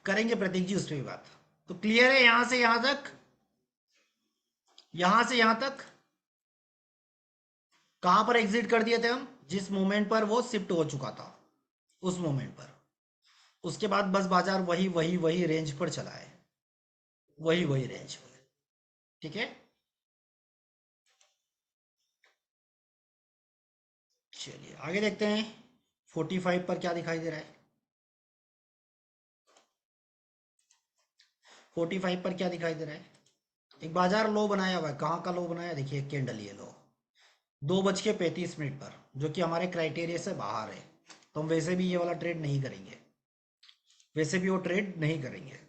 करेंगे प्रतीक जी उस पर भी बात। तो क्लियर है यहां से यहां तक, यहां से यहां तक कहां पर एग्जिट कर दिए थे हम? जिस मोमेंट पर वो शिफ्ट हो चुका था, उस मोमेंट पर। उसके बाद बस बाजार वही वही वही रेंज पर चला है, वही वही रेंज पर। ठीक है, चलिए आगे देखते हैं 45 पर क्या दिखाई दे रहा है। 45 पर क्या दिखाई दे रहा है? एक बाजार लो बनाया हुआ है, कहाँ का लो बनाया? देखिए कैंडल ये लो 2:35 पर, जो कि हमारे क्राइटेरिया से बाहर है। तो हम वैसे भी ये वाला ट्रेड नहीं करेंगे, वैसे भी वो ट्रेड नहीं करेंगे।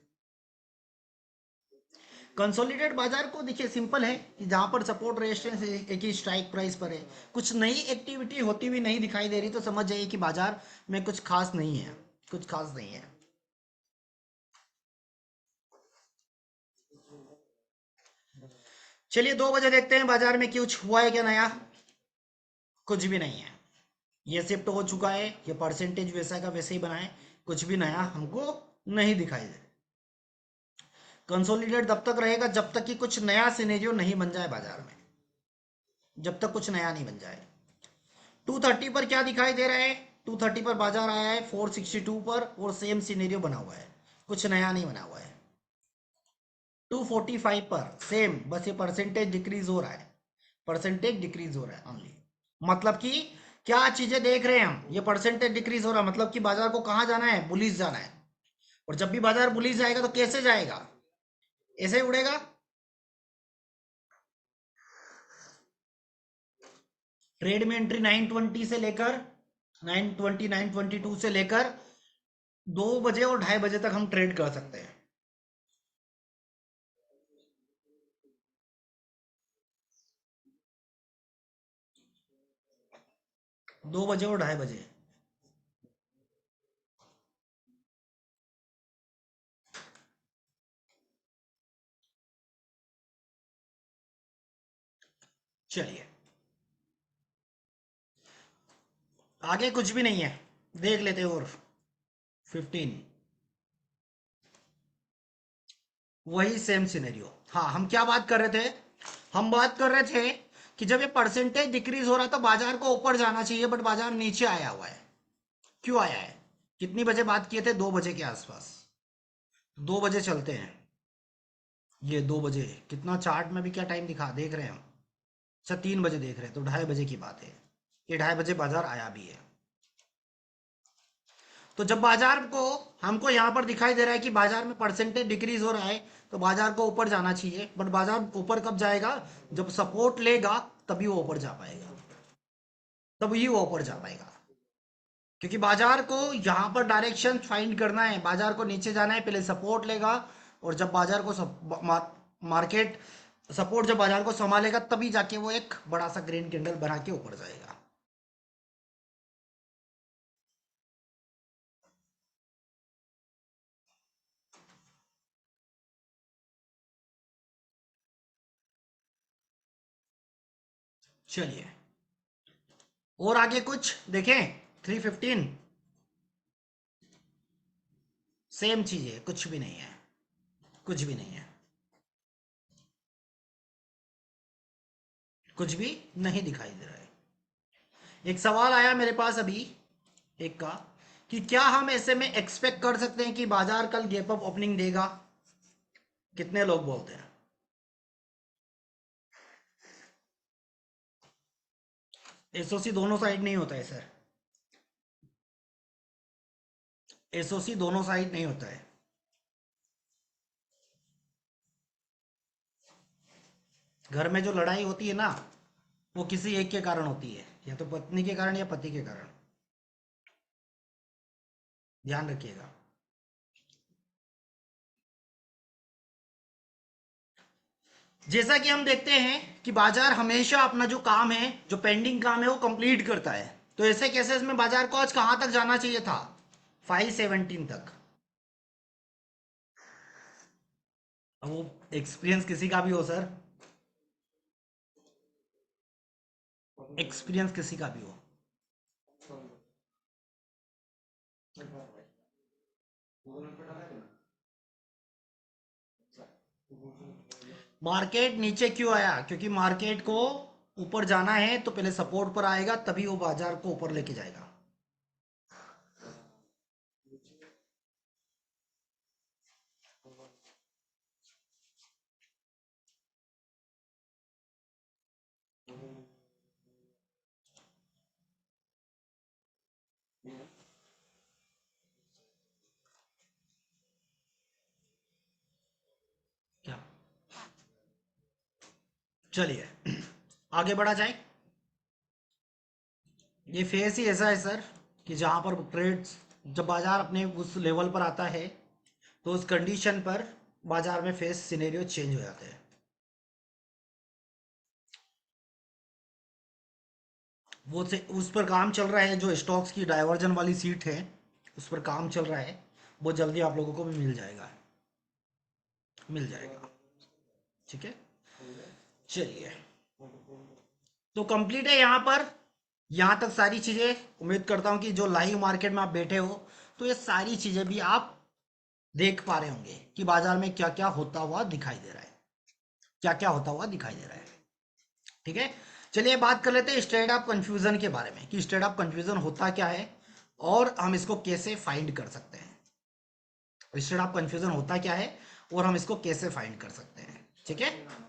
कंसोलिडेट बाजार को देखिए सिंपल है कि जहां पर सपोर्ट रेजिस्टेंस एक ही स्ट्राइक प्राइस पर है, कुछ नई एक्टिविटी होती हुई नहीं दिखाई दे रही, तो समझ जाइए कि बाजार में कुछ खास नहीं है, कुछ खास नहीं है। चलिए 2 बजे देखते हैं बाजार में कुछ हुआ है क्या नया। कुछ भी नहीं है, ये शिफ्ट हो चुका है, ये परसेंटेज वैसा का वैसे ही बना है, कुछ भी नया हमको नहीं दिखाई दे। कंसोलिडेट तब तक रहेगा जब तक कि कुछ नया सिनेरियो नहीं बन जाए बाजार में, जब तक कुछ नया नहीं बन जाए। 230 पर क्या दिखाई दे रहा है? 230 पर बाजार आया है 462 पर, और सेम सिनेरियो बना हुआ है, कुछ नया नहीं बना हुआ है। 245 पर सेम, बस ये परसेंटेज डिक्रीज हो रहा है, परसेंटेज डिक्रीज हो रहा है ओनली। मतलब कि क्या चीजें देख रहे हैं हम, ये परसेंटेज डिक्रीज हो रहा है मतलब कि बाजार को कहाँ जाना है? बुलिश जाना है। और जब भी बाजार बुलिश जाएगा तो कैसे जाएगा? ऐसे ही उड़ेगा। ट्रेड में एंट्री 920 से लेकर 920 922 से लेकर 2 बजे और 2:30 बजे तक हम ट्रेड कर सकते हैं। 2 बजे और 2:30 बजे। चलिए आगे कुछ भी नहीं है, देख लेते हैं। और 15, वही सेम सिनेरियो। हाँ, हम क्या बात कर रहे थे? हम बात कर रहे थे कि जब ये परसेंटेज डिक्रीज हो रहा था बाजार को ऊपर जाना चाहिए, बट बाजार नीचे आया हुआ है। क्यों आया है? कितनी बजे बात किए थे? 2 बजे के आसपास। 2 बजे चलते हैं, ये 2 बजे कितना चार्ट में भी क्या टाइम दिखा देख रहे हैं हम? अच्छा 3 बजे देख रहे हैं, तो 2:30 बजे की बात है। ये 2:30 बजे बाजार आया भी है। तो जब बाजार को, हमको यहां पर दिखाई दे रहा है कि बाजार में परसेंटेज डिक्रीज हो रहा है, तो बाजार को ऊपर जाना चाहिए। बट बाजार ऊपर कब जाएगा? जब सपोर्ट लेगा तभी वो ऊपर जा पाएगा, तभी वो ऊपर जा पाएगा। क्योंकि बाजार को यहां पर डायरेक्शन फाइंड करना है, बाजार को नीचे जाना है, पहले सपोर्ट लेगा। और जब बाजार को मार्केट सपोर्ट जब बाजार को संभालेगा तभी जाके वो एक बड़ा सा ग्रीन कैंडल बना के ऊपर जाएगा। चलिए और आगे कुछ देखें। 315 सेम चीज है, कुछ भी नहीं है, कुछ भी नहीं है। कुछ भी नहीं दिखाई दे रहा है। एक सवाल आया मेरे पास अभी एक का, कि क्या हम ऐसे में एक्सपेक्ट कर सकते हैं कि बाजार कल गैप अप ओपनिंग देगा? कितने लोग बोलते हैं? एसओसी दोनों साइड नहीं होता है सर, एसओसी दोनों साइड नहीं होता है। घर में जो लड़ाई होती है ना, वो किसी एक के कारण होती है, या तो पत्नी के कारण या पति के कारण। ध्यान रखिएगा। जैसा कि हम देखते हैं कि बाजार हमेशा अपना जो काम है, जो पेंडिंग काम है, वो कंप्लीट करता है। तो ऐसे केसेस में बाजार को आज कहां तक जाना चाहिए था? 517 तक। अब वो एक्सपीरियंस किसी का भी हो सर, एक्सपीरियंस किसी का भी हो। मार्केट नीचे क्यों आया? क्योंकि मार्केट को ऊपर जाना है तो पहले सपोर्ट पर आएगा, तभी वो बाजार को ऊपर लेके जाएगा। क्या? चलिए आगे बढ़ा जाए। ये फेस ही ऐसा है सर कि जहां पर ट्रेड्स, जब बाजार अपने उस लेवल पर आता है तो उस कंडीशन पर बाजार में फेस सिनेरियो चेंज हो जाते हैं। वो से उस पर काम चल रहा है, जो स्टॉक्स की डाइवर्जन वाली सीट है उस पर काम चल रहा है। वो जल्दी आप लोगों को भी मिल जाएगा, मिल जाएगा। ठीक है, चलिए। तो कंप्लीट है यहाँ पर, यहाँ तक सारी चीज़ें। उम्मीद करता हूँ कि जो लाइव मार्केट में आप बैठे हो तो ये सारी चीज़ें भी आप देख पा रहे होंगे कि बाजार में क्या क्या होता हुआ दिखाई दे रहा है, क्या क्या होता हुआ दिखाई दे रहा है। ठीक है, चलिए बात कर लेते हैं स्ट्रेट अप कंफ्यूजन के बारे में, कि स्ट्रेट अप कंफ्यूजन होता क्या है और हम इसको कैसे फाइंड कर सकते हैं। स्ट्रेट अप कंफ्यूजन होता क्या है और हम इसको कैसे फाइंड कर सकते हैं। ठीक है,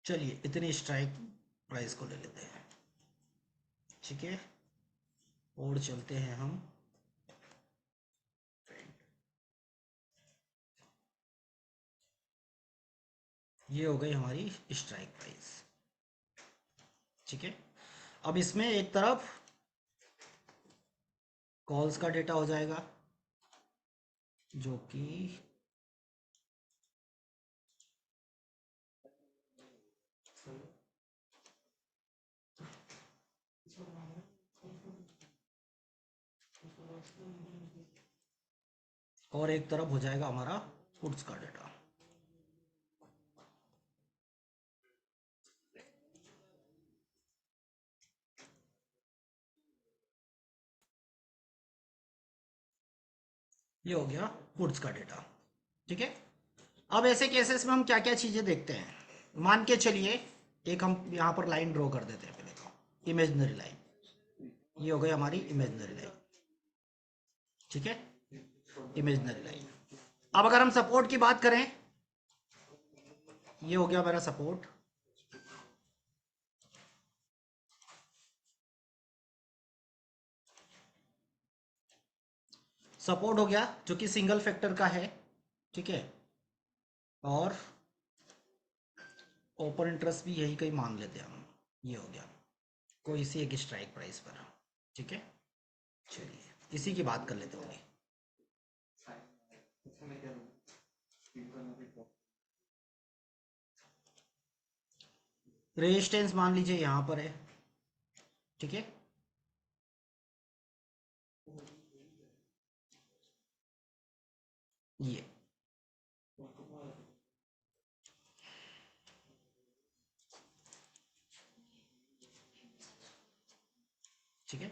चलिए इतनी स्ट्राइक प्राइस को ले लेते हैं। ठीक है, और चलते हैं हम। ये हो गई हमारी स्ट्राइक प्राइस। ठीक है, अब इसमें एक तरफ कॉल्स का डेटा हो जाएगा, जो कि और एक तरफ हो जाएगा हमारा पुट्स का डेटा। ये हो गया पुट्स का डेटा। ठीक है, अब ऐसे केसेस में हम क्या क्या चीजें देखते हैं। मान के चलिए एक हम यहाँ पर लाइन ड्रॉ कर देते हैं पहले तो, इमेजिनरी लाइन। ये हो गई हमारी इमेजिनरी लाइन। ठीक है, इमेजिनरी लाइन। अब अगर हम सपोर्ट की बात करें, ये हो गया मेरा सपोर्ट। सपोर्ट हो गया जो कि सिंगल फैक्टर का है। ठीक है, और ओपन इंटरेस्ट भी यही कहीं मान लेते हैं हम। ये हो गया कोई सी एक स्ट्राइक प्राइस पर। ठीक है, चलिए इसी की बात कर लेते होंगे। रेजिस्टेंस मान लीजिए यहाँ पर है। ठीक है, ये ठीक है।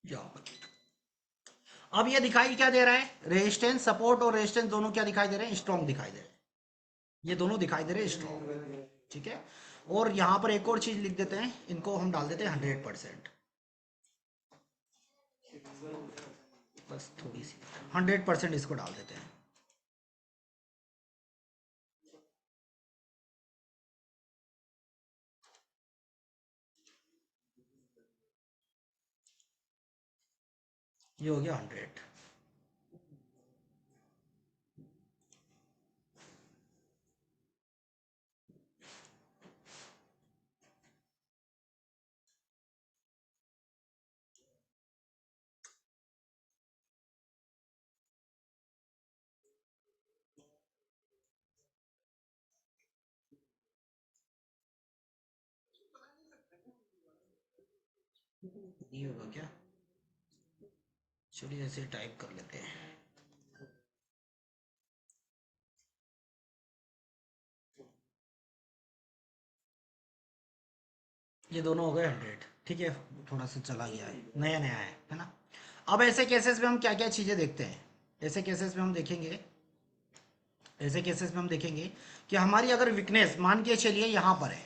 यहाँ पर अब ये दिखाई क्या दे रहा है, रेजिस्टेंस सपोर्ट और रेजिस्टेंस दोनों क्या दिखाई दे रहे हैं, स्ट्रॉन्ग दिखाई दे रहे हैं। ये दोनों दिखाई दे रहे हैं स्ट्रॉन्ग, ठीक है। और यहाँ पर एक और चीज लिख देते हैं, इनको हम डाल देते हैं 100%, बस थोड़ी सी 100% इसको डाल देते हैं। ये हो गया 100। नहीं होगा क्या, चलिए ऐसे टाइप कर लेते हैं। ये दोनों हो गए 100, ठीक है। थोड़ा सा चला गया है, नया नया है ना। अब ऐसे केसेस में हम क्या क्या चीजें देखते हैं, ऐसे केसेस में हम देखेंगे, ऐसे केसेस में हम देखेंगे कि हमारी अगर वीकनेस मान के चलिए यहां पर है,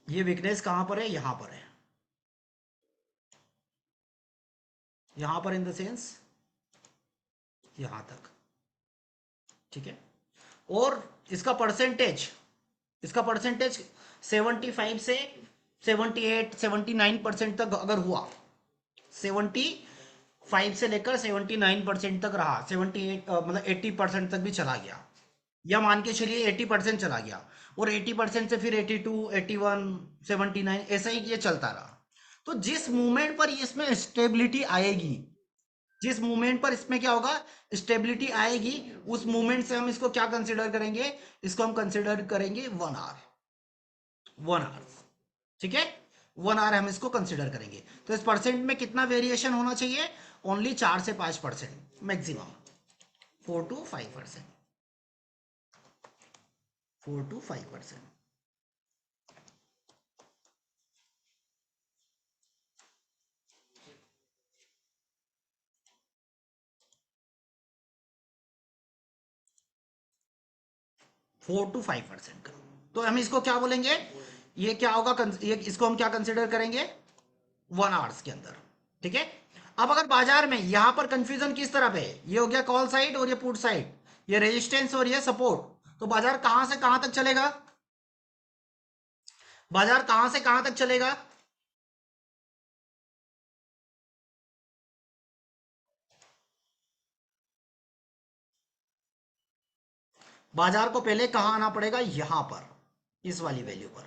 ये वीकनेस कहां पर है, यहां पर है, यहां पर इन द सेंस यहां तक, ठीक है। और इसका परसेंटेज, इसका परसेंटेज 75 से 78 79% तक अगर हुआ, 75 से लेकर 79% तक रहा, 78 मतलब 80% तक भी चला गया, या मान के चलिए 80% चला गया, और 80% से फिर 82 81 79 ऐसा ही ये चलता रहा। तो जिस मूवमेंट पर इसमें स्टेबिलिटी आएगी, जिस मूवमेंट पर इसमें क्या होगा, स्टेबिलिटी आएगी, उस मूवमेंट से हम इसको क्या कंसिडर करेंगे, इसको हम कंसिडर करेंगे 1 आवर, 1 आवर, ठीक है। 1 आवर हम इसको कंसिडर करेंगे। तो इस परसेंट में कितना वेरिएशन होना चाहिए, ओनली 4 से 5% मैक्सिमम, 4 to 5%, 4 to 5%। 4 to 5% का, तो हम इसको क्या बोलेंगे, ये क्या होगा, ये इसको हम क्या कंसिडर करेंगे, 1 आवर्स के अंदर, ठीक है। अब अगर बाजार में यहां पर कंफ्यूजन किस तरफ है, ये हो गया कॉल साइड और ये पुट साइड, ये रेजिस्टेंस और ये सपोर्ट, तो बाजार कहां से कहां तक चलेगा, बाजार कहां से कहां तक चलेगा, बाजार को पहले कहां आना पड़ेगा, यहां पर, इस वाली वैल्यू पर,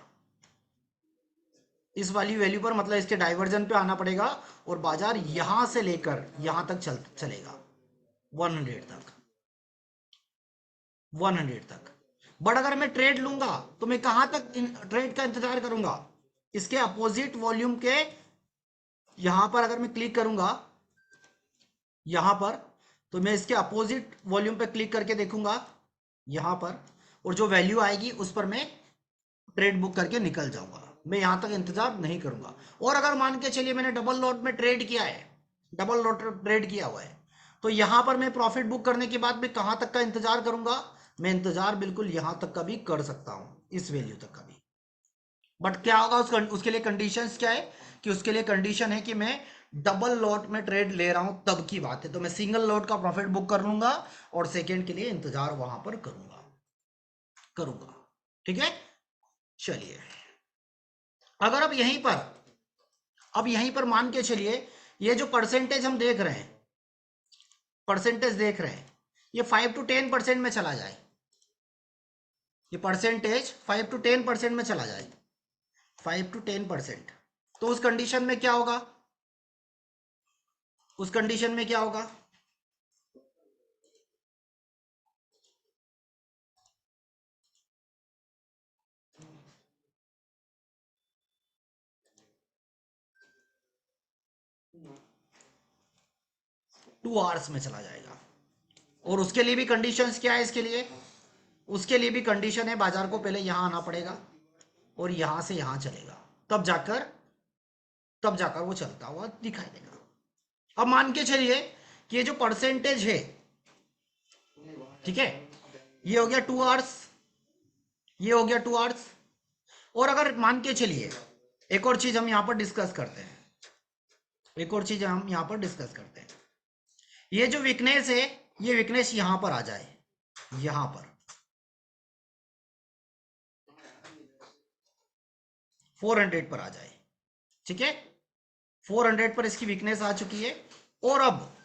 इस वाली वैल्यू पर, मतलब इसके डाइवर्जन पे आना पड़ेगा, और बाजार यहां से लेकर यहां तक चलेगा 100 तक, 100 तक। बट अगर मैं ट्रेड लूंगा तो मैं कहां तक ट्रेड का इंतजार करूंगा, इसके अपोजिट वॉल्यूम के, यहां पर अगर मैं क्लिक करूंगा, यहां पर, तो मैं इसके अपोजिट वॉल्यूम पे क्लिक करके देखूंगा यहां पर, और जो वैल्यू आएगी उस पर मैं ट्रेड बुक करके निकल जाऊंगा, मैं यहां तक इंतजार नहीं करूंगा। और अगर मान के चलिए मैंने डबल लॉट में ट्रेड किया है, डबल लॉट ट्रेड किया हुआ है, तो यहां पर मैं प्रॉफिट बुक करने के बाद मैं कहां तक का इंतजार करूंगा, मैं इंतजार बिल्कुल यहां तक का भी कर सकता हूं, इस वैल्यू तक का भी। बट क्या होगा, उसके लिए कंडीशंस क्या है, कि उसके लिए कंडीशन है कि मैं डबल लॉट में ट्रेड ले रहा हूं, तब की बात है, तो मैं सिंगल लॉट का प्रॉफिट बुक कर लूंगा और सेकेंड के लिए इंतजार वहां पर करूंगा, करूंगा, ठीक है। चलिए, अगर अब यहीं पर, अब यहीं पर मान के चलिए, ये जो परसेंटेज हम देख रहे हैं, परसेंटेज देख रहे हैं, ये 5 to 10% में चला जाए, ये परसेंटेज 5 to 10% में चला जाए, 5 to 10%, तो उस कंडीशन में क्या होगा, उस कंडीशन में क्या होगा, 2 आवर्स में चला जाएगा। और उसके लिए भी कंडीशंस क्या है इसके लिए? उसके लिए भी कंडीशन है, बाजार को पहले यहां आना पड़ेगा और यहां से यहां चलेगा, तब जाकर वो चलता हुआ दिखाई देगा। अब मान के चलिए कि ये जो परसेंटेज है, ठीक है, ये हो गया 2 आवर्स, ये हो गया 2 आवर्स। और अगर मान के चलिए एक और चीज हम यहां पर डिस्कस करते हैं, एक और चीज हम यहां पर डिस्कस करते हैं, ये जो वीकनेस है, ये वीकनेस यहां पर आ जाए, यहां पर 400 पर आ जाए, ठीक है, 400 पर इसकी वीकनेस आ चुकी है। और अब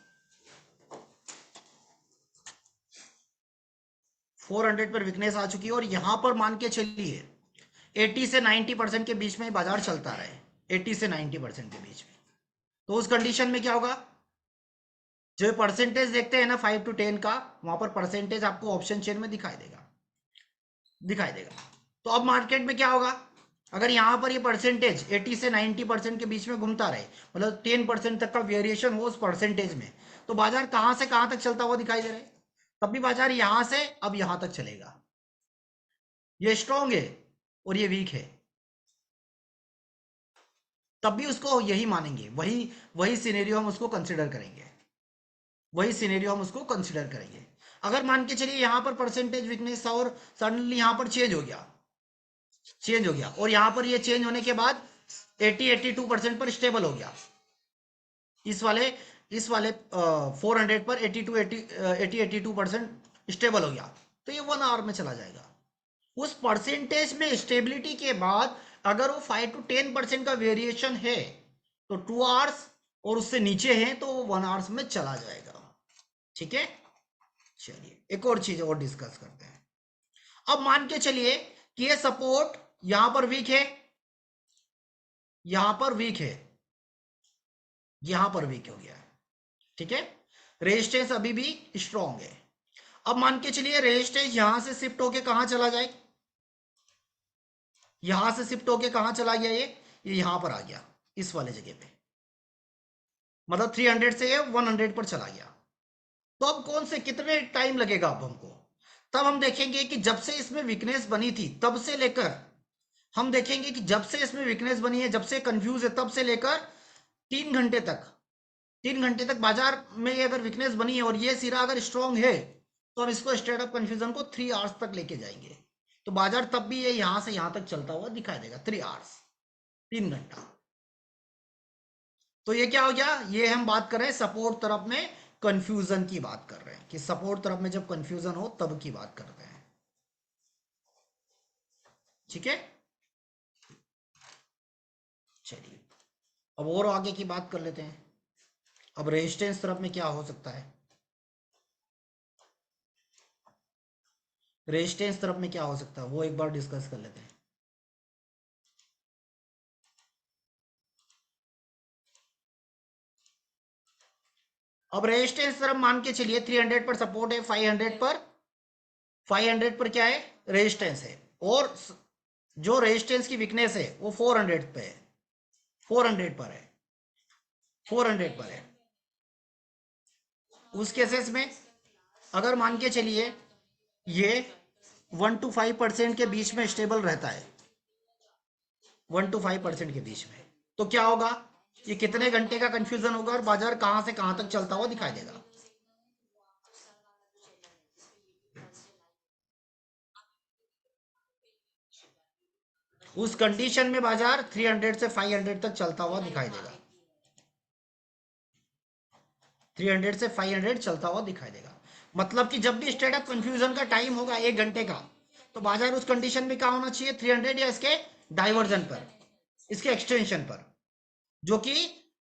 400 पर वीकनेस आ चुकी है और यहां पर मान के चलिए 80 से 90% के बीच में बाजार चलता रहे, 80 से 90% के बीच में, तो उस कंडीशन में क्या होगा? जो परसेंटेज देखते हैं ना 5 to 10 का, वहां पर परसेंटेज आपको ऑप्शन चेन में दिखाई देगा, दिखाई देगा। तो अब मार्केट में क्या होगा? अगर यहां पर ये परसेंटेज 80 से 90% के बीच में घूमता रहे, मतलब 10% तक का वेरिएशन हो उस परसेंटेज में, तो बाजार कहां से कहां तक चलता हुआ दिखाई दे रहा है? तब भी बाजार यहां से अब यहां तक चलेगा। ये स्ट्रॉन्ग है और ये वीक है, तब भी उसको यही मानेंगे, वही वही सिनेरियो हम उसको कंसिडर करेंगे, वही सिनेरियो हम उसको कंसिडर करेंगे। अगर मान के चलिए यहां पर परसेंटेज वीकनेस था और सडनली यहां पर चेंज हो गया, चेंज हो गया, और यहां पर ये चेंज होने के बाद 80-82% पर स्टेबल हो गया, इस वाले इस वाले 400 पर 80-82% स्टेबल हो गया, तो ये 1 आवर में चला जाएगा। उस परसेंटेज में स्टेबिलिटी के बाद अगर वो 5 to 10% का वेरिएशन है तो 2 आवर्स, और उससे नीचे है तो वो 1 आवर्स में चला जाएगा, ठीक है। चलिए एक और चीज और डिस्कस करते हैं। अब मान के चलिए कि ये सपोर्ट यहां पर वीक है, यहां पर वीक है, यहां पर वीक हो गया है, ठीक है, रेजिस्टेंस अभी भी स्ट्रॉन्ग है। अब मान के चलिए रेजिस्टेंस यहां से शिफ्ट होके कहां चला जाए, यहां से शिफ्ट होके कहां चला गया, ये यहां पर आ गया, इस वाले जगह पे, मतलब 300 से ये 100 पर चला गया। तो अब कौन से कितने टाइम लगेगा अब हमको? तब हम देखेंगे कि जब से इसमें वीकनेस बनी थी तब से लेकर, हम देखेंगे कि जब से इसमें वीकनेस बनी है, जब से कंफ्यूज है, तब से लेकर 3 घंटे तक, 3 घंटे तक बाजार में ये अगर वीकनेस बनी है और ये सिरा अगर स्ट्रॉन्ग है, तो हम इसको स्टेट ऑफ कंफ्यूजन को 3 आवर्स तक लेके जाएंगे, तो बाजार तब भी ये यहां से यहां तक चलता हुआ दिखाई देगा, 3 आवर्स, 3 घंटा। तो ये क्या हो गया? ये हम बात कर रहे हैं सपोर्ट तरफ में कंफ्यूजन की बात कर रहे हैं, कि सपोर्ट तरफ में जब कंफ्यूजन हो तब की बात करते हैं, ठीक है। चलिए अब और आगे की बात कर लेते हैं। अब रेजिस्टेंस तरफ में क्या हो सकता है, रेजिस्टेंस तरफ में क्या हो सकता है वो एक बार डिस्कस कर लेते हैं। अब रेजिस्टेंस तरफ मान के चलिए 300 पर सपोर्ट है, 500 पर क्या है? रेजिस्टेंस है, और जो रेजिस्टेंस की वीकनेस है वो 400 पे है, 400 पर है, 400 पर है। उस केसेस में अगर मान के चलिए ये 1 to 5% के बीच में स्टेबल रहता है, 1 to 5% के बीच में, तो क्या होगा? ये कितने घंटे का कंफ्यूजन होगा और बाजार कहां से कहां तक चलता हुआ दिखाई देगा? उस कंडीशन में बाजार 300 से 500 तक चलता हुआ दिखाई देगा, 300 से 500 चलता हुआ दिखाई देगा। मतलब कि जब भी स्टेट ऑफ कंफ्यूजन का टाइम होगा 1 घंटे का, तो बाजार उस कंडीशन में क्या होना चाहिए? 300 या इसके डाइवर्जन पर, इसके एक्सटेंशन पर, जो कि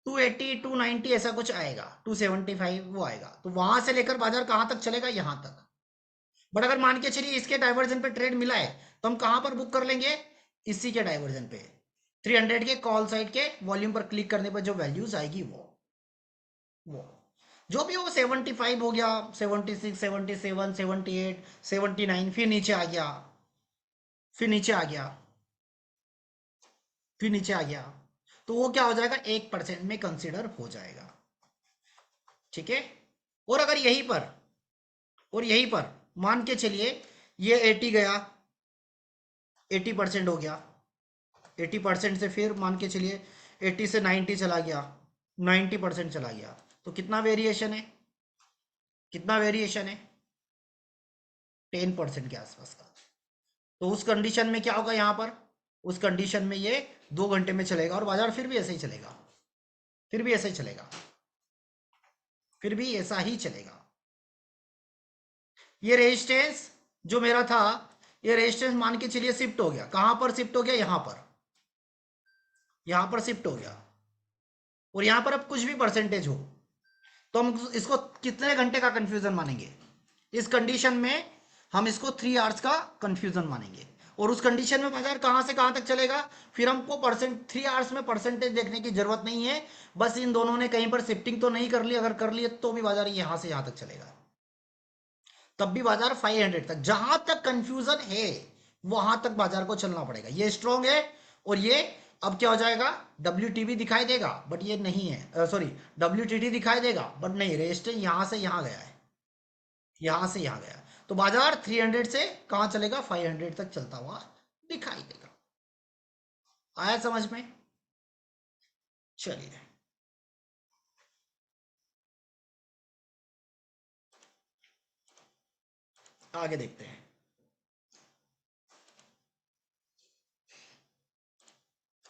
280 290 ऐसा कुछ आएगा, 275 वो आएगा, तो वहां से लेकर बाजार कहां तक चलेगा? यहां तक। बट अगर मान के चलिए इसके डाइवर्जन पे ट्रेड मिला है, तो हम कहां पर बुक कर लेंगे? इसी के डाइवर्जन पे, 300 के कॉल साइड के वॉल्यूम पर क्लिक करने पर जो वैल्यूज आएगी वो जो भी हो, 75 हो गया, 76 77 78 79, फिर नीचे आ गया, फिर नीचे आ गया, फिर नीचे आ गया, तो वो क्या हो जाएगा? 1% में कंसिडर हो जाएगा। ठीक है। और अगर यहीं पर मान के चलिए ये 80 गया, 80% हो गया, 80% से फिर मान के चलिए 80 से 90 चला गया, 90% चला गया, तो कितना वेरिएशन है, कितना वेरिएशन है, 10% के आसपास का। तो उस कंडीशन में क्या होगा यहाँ पर, उस कंडीशन में ये 2 घंटे में चलेगा और बाजार फिर भी ऐसे ही चलेगा, फिर भी ऐसे ही चलेगा, फिर भी ऐसा ही चलेगा। ये रेजिस्टेंस जो मेरा था, ये रेजिस्टेंस मान के चलिए शिफ्ट हो गया, कहां पर शिफ्ट हो गया, यहां पर, यहां पर शिफ्ट हो गया। और यहां पर अब कुछ भी परसेंटेज हो तो हम इसको कितने घंटे का कंफ्यूजन मानेंगे, इस कंडीशन में हम इसको 3 आवर्स का कंफ्यूजन मानेंगे। और उस कंडीशन में बाजार कहां से कहां तक चलेगा, फिर हमको 3 आवर्स में परसेंटेज देखने की जरूरत नहीं है, बस इन दोनों ने कहीं पर शिफ्टिंग तो नहीं कर ली, अगर कर ली तो भी बाजार यहां से यहां तक चलेगा, तब भी बाजार 500 तक, जहां तक कंफ्यूजन है वहां तक बाजार को चलना पड़ेगा। ये स्ट्रॉन्ग है और ये अब क्या हो जाएगा, WTB दिखाई देगा बट ये नहीं है, सॉरी WTT दिखाई देगा बट नहीं, रेजिस्टेंस यहां से यहां गया है, यहां से यहां गया, तो बाजार 300 से कहां चलेगा, 500 तक चलता हुआ दिखाई देगा। आया समझ में? चलिए आगे देखते हैं,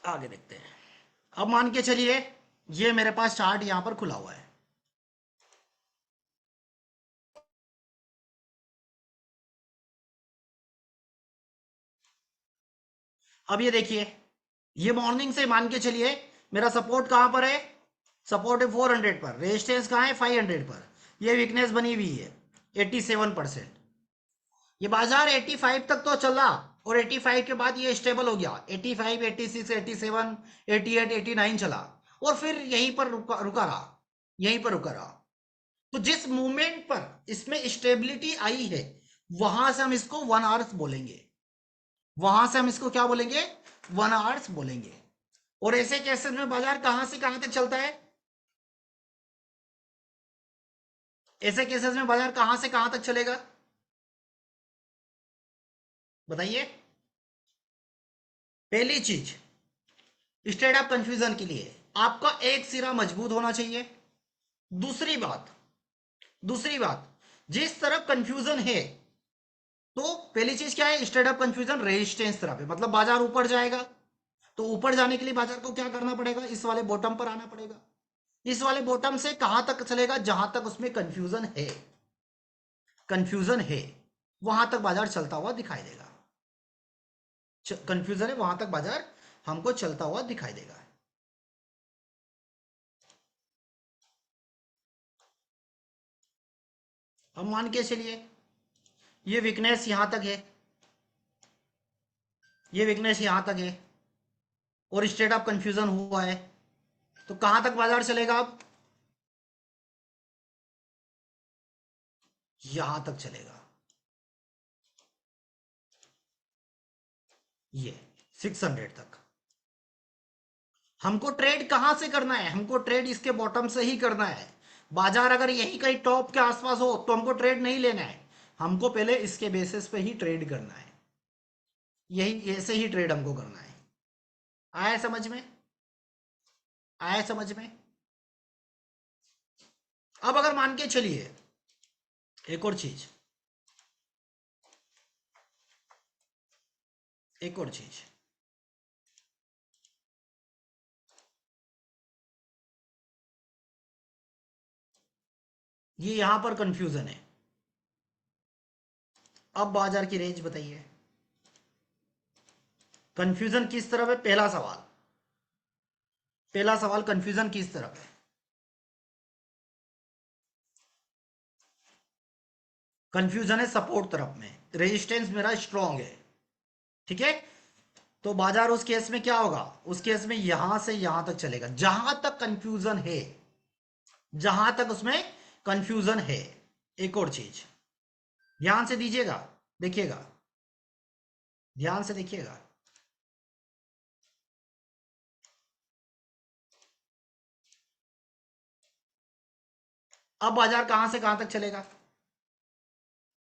आगे देखते हैं। अब मान के चलिए ये मेरे पास चार्ट यहां पर खुला हुआ है, अब ये देखिए, ये मॉर्निंग से मान के चलिए मेरा सपोर्ट कहां पर है, सपोर्ट है 400 पर, रेजिस्टेंस कहां है 500 पर, ये वीकनेस बनी हुई है 87%। ये बाजार 85 तक तो चला और 85 के बाद ये स्टेबल हो गया, 85, 86, 87, 88, 89 चला और फिर यहीं पर रुका रुका रहा, यहीं पर रुका रहा। तो जिस मूवमेंट पर इसमें स्टेबिलिटी आई है वहां से हम इसको 1 आवर्स बोलेंगे, वहां से हम इसको क्या बोलेंगे, 1 आवर्स बोलेंगे। और ऐसे केसेस में बाजार कहां से कहां तक चलता है, ऐसे केसेस में बाजार कहां से कहां तक चलेगा, बताइए। पहली चीज, स्टेट ऑफ कंफ्यूजन के लिए आपका एक सिरा मजबूत होना चाहिए। दूसरी बात, दूसरी बात, जिस तरफ कंफ्यूजन है, तो पहली चीज क्या है, स्टेट ऑफ कंफ्यूजन रेजिस्टेंस तरफ है, मतलब बाजार ऊपर जाएगा, तो ऊपर जाने के लिए बाजार को क्या करना पड़ेगा, इस वाले बॉटम पर आना पड़ेगा। इस वाले बॉटम से कहां तक चलेगा, जहां तक उसमें कंफ्यूजन है, कंफ्यूजन है वहां तक बाजार चलता हुआ दिखाई देगा, कंफ्यूजन है वहां तक बाजार हमको चलता हुआ दिखाई देगा। हम मान के चलिए ये वीकनेस यहां तक है, ये वीकनेस यहां तक है और स्टेट ऑफ कंफ्यूजन हुआ है, तो कहां तक बाजार चलेगा, अब यहां तक चलेगा, ये 600 तक। हमको ट्रेड कहां से करना है, हमको ट्रेड इसके बॉटम से ही करना है। बाजार अगर यही कहीं टॉप के आसपास हो तो हमको ट्रेड नहीं लेना है, हमको पहले इसके बेसिस पे ही ट्रेड करना है, यही ऐसे ही ट्रेड हमको करना है। आया समझ में, आया समझ में? अब अगर मान के चलिए एक और चीज, एक और चीज, ये यहां पर कंफ्यूजन है, अब बाजार की रेंज बताइए, कंफ्यूजन किस तरफ है, पहला सवाल, पहला सवाल कंफ्यूजन किस तरफ है, कंफ्यूजन है सपोर्ट तरफ में, रेजिस्टेंस मेरा स्ट्रांग है, ठीक है। तो बाजार उस केस में क्या होगा, उस केस में यहां से यहां तक चलेगा जहां तक कंफ्यूजन है, जहां तक उसमें कंफ्यूजन है। एक और चीज ध्यान से दीजिएगा, देखिएगा, ध्यान से देखिएगा, अब बाजार कहां से कहां तक चलेगा?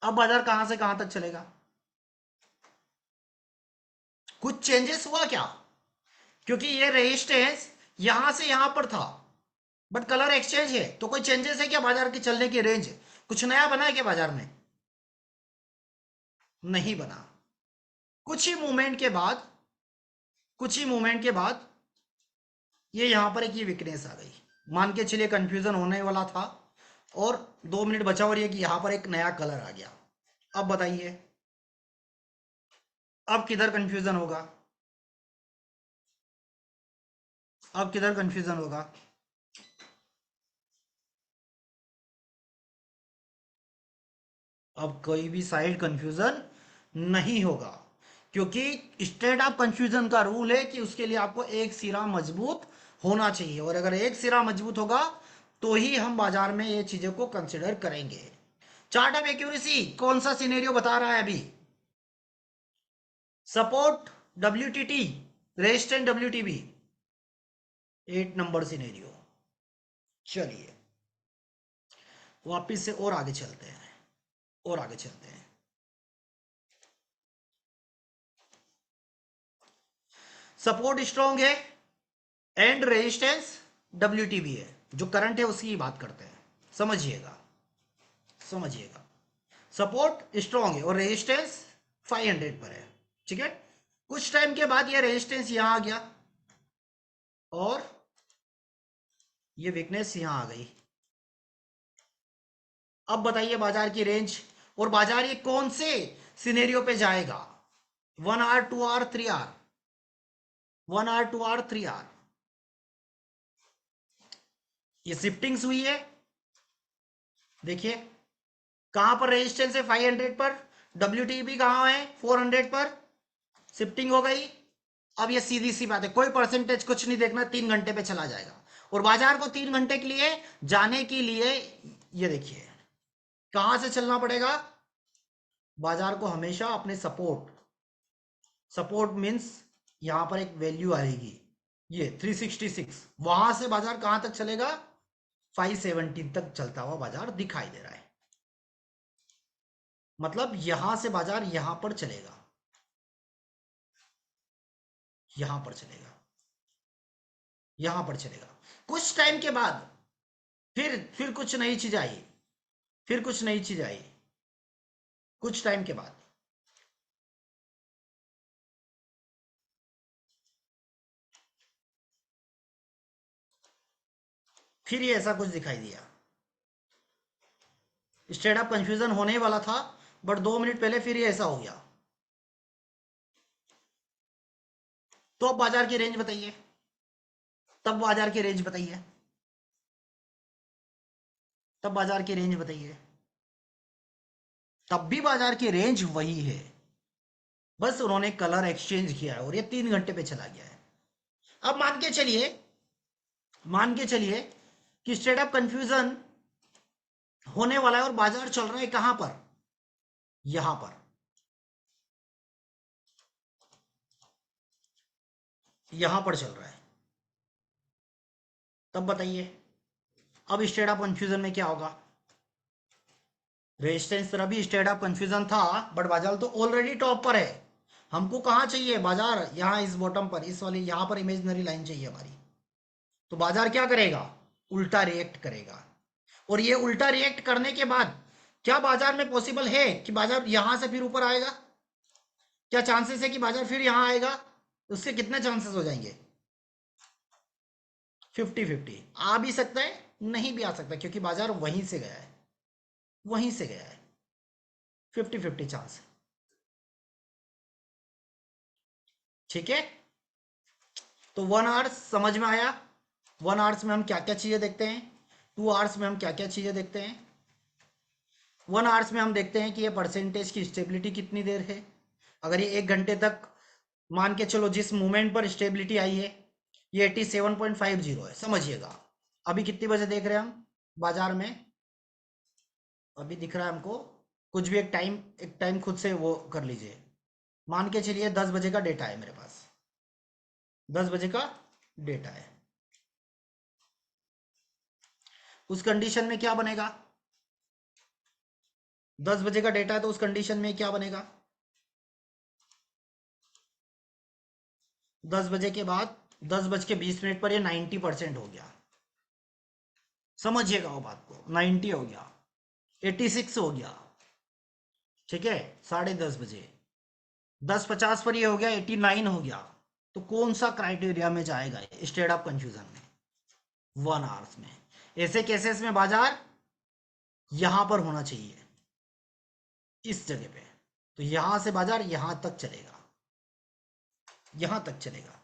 अब बाजार कहां से कहां तक चलेगा? कुछ चेंजेस हुआ क्या? क्योंकि ये रेजिस्टेंस यहां से यहां पर था, बट कलर एक्सचेंज है, तो कोई चेंजेस है क्या बाजार की चलने की रेंज? कुछ नया बना है क्या बाजार में? नहीं बना। कुछ ही मूवमेंट के बाद, कुछ ही मूवमेंट के बाद ये यहां पर एक ये वीकनेस आ गई। मान के चलिए कंफ्यूजन होने वाला था, और 2 मिनट बचा और ये कि यहां पर एक नया कलर आ गया। अब बताइए, अब किधर कंफ्यूजन होगा? अब किधर कंफ्यूजन होगा? अब कोई भी साइड कंफ्यूजन नहीं होगा, क्योंकि स्ट्रेट ऑफ कंफ्यूजन का रूल है कि उसके लिए आपको एक सिरा मजबूत होना चाहिए, और अगर एक सिरा मजबूत होगा तो ही हम बाजार में ये चीजों को कंसिडर करेंगे। चार्ट ऑफ एक्यूरेसी कौन सा सिनेरियो बता रहा है अभी? Support WTT, resistance WTB, 8 number scenario. चलिए वापिस से और आगे चलते हैं, और आगे चलते हैं। सपोर्ट स्ट्रॉन्ग है एंड रेजिस्टेंस WTB है, जो करंट है उसकी बात करते हैं। समझिएगा, समझिएगा। सपोर्ट स्ट्रॉन्ग है और रेजिस्टेंस 500 पर है, ठीक है। कुछ टाइम के बाद ये रेजिस्टेंस यहां आ गया, और ये वीकनेस यहां आ गई। अब बताइए बाजार की रेंज, और बाजार ये कौन से सिनेरियो पे जाएगा? 1 hour, 2 hour, 3 hour, 1 hour, 2 hour, 3 hour. ये शिफ्टिंग्स हुई है, देखिए कहां पर रेजिस्टेंस है 500 पर, WTB कहां है 400 पर, शिफ्टिंग हो गई। अब ये सीधी सी बात है, कोई परसेंटेज कुछ नहीं देखना, 3 घंटे पे चला जाएगा। और बाजार को 3 घंटे के लिए जाने के लिए ये देखिए कहां से चलना पड़ेगा? बाजार को हमेशा अपने सपोर्ट, सपोर्ट मीन्स यहां पर एक वैल्यू आएगी ये 366, वहां से बाजार कहां तक चलेगा? 517 तक चलता हुआ बाजार दिखाई दे रहा है। मतलब यहां से बाजार यहां पर चलेगा, यहां पर चलेगा, यहां पर चलेगा। कुछ टाइम के बाद फिर कुछ नई चीज आई, फिर कुछ नई चीज आई, कुछ टाइम के बाद फिर ये ऐसा कुछ दिखाई दिया। स्टेट ऑफ कंफ्यूजन होने वाला था, बट 2 मिनट पहले फिर ये ऐसा हो गया। तो अब बाजार की रेंज बताइए, तब बाजार की रेंज बताइए, तब बाजार की रेंज बताइए। तब भी बाजार की रेंज वही है, बस उन्होंने कलर एक्सचेंज किया है और ये 3 घंटे पे चला गया है। अब मान के चलिए कि स्टेट ऑफ कंफ्यूजन होने वाला है और बाजार चल रहा है कहां पर? यहां पर, यहां पर चल रहा है। तब बताइए अब स्टेट ऑफ कंफ्यूजन में क्या होगा? रेजिस्टेंस तरह भी स्टेट ऑफ कंफ्यूजन था, बट बाजार तो ऑलरेडी टॉप पर है। हमको कहां चाहिए बाजार? यहां इस बॉटम पर, इस वाली यहां पर इमेजिनरी लाइन चाहिए हमारी। तो बाजार क्या करेगा? उल्टा रिएक्ट करेगा। और ये उल्टा रिएक्ट करने के बाद क्या बाजार में पॉसिबल है कि बाजार यहां से फिर ऊपर आएगा? क्या चांसेस है कि बाजार फिर यहां आएगा? उसके कितने चांसेस हो जाएंगे? 50-50। आ भी सकता है, नहीं भी आ सकता, क्योंकि बाजार वहीं से गया है, वहीं से गया है। 50-50 चांस, ठीक है। तो 1 आवर्स समझ में आया। 1 आवर्स में हम क्या क्या चीजें देखते हैं, 2 आवर्स में हम क्या क्या चीजें देखते हैं। 1 आवर्स में हम देखते हैं कि ये परसेंटेज की स्टेबिलिटी कितनी देर है। अगर ये 1 घंटे तक, मान के चलो जिस मूवमेंट पर स्टेबिलिटी आई है ये 87.50 है, समझिएगा। अभी कितनी बजे देख रहे हैं हम बाजार में? अभी दिख रहा है हमको, कुछ भी एक टाइम खुद से वो कर लीजिए। मान के चलिए 10 बजे का डेटा है मेरे पास, 10 बजे का डेटा है। उस कंडीशन में क्या बनेगा? 10 बजे का डेटा है तो उस कंडीशन में क्या बनेगा? 10 बजे के बाद 10:20 पर ये 90% हो गया। समझिएगा वो बात को, 90 हो गया, 86 हो गया, ठीक है। 10:30 बजे 10:50 पर ये हो गया, 89 हो गया। तो कौन सा क्राइटेरिया में जाएगा स्टेट ऑफ कंफ्यूजन में? 1 आवर्स में। ऐसे केसेस में बाजार यहां पर होना चाहिए, इस जगह पे। तो यहां से बाजार यहां तक चलेगा, यहां तक चलेगा।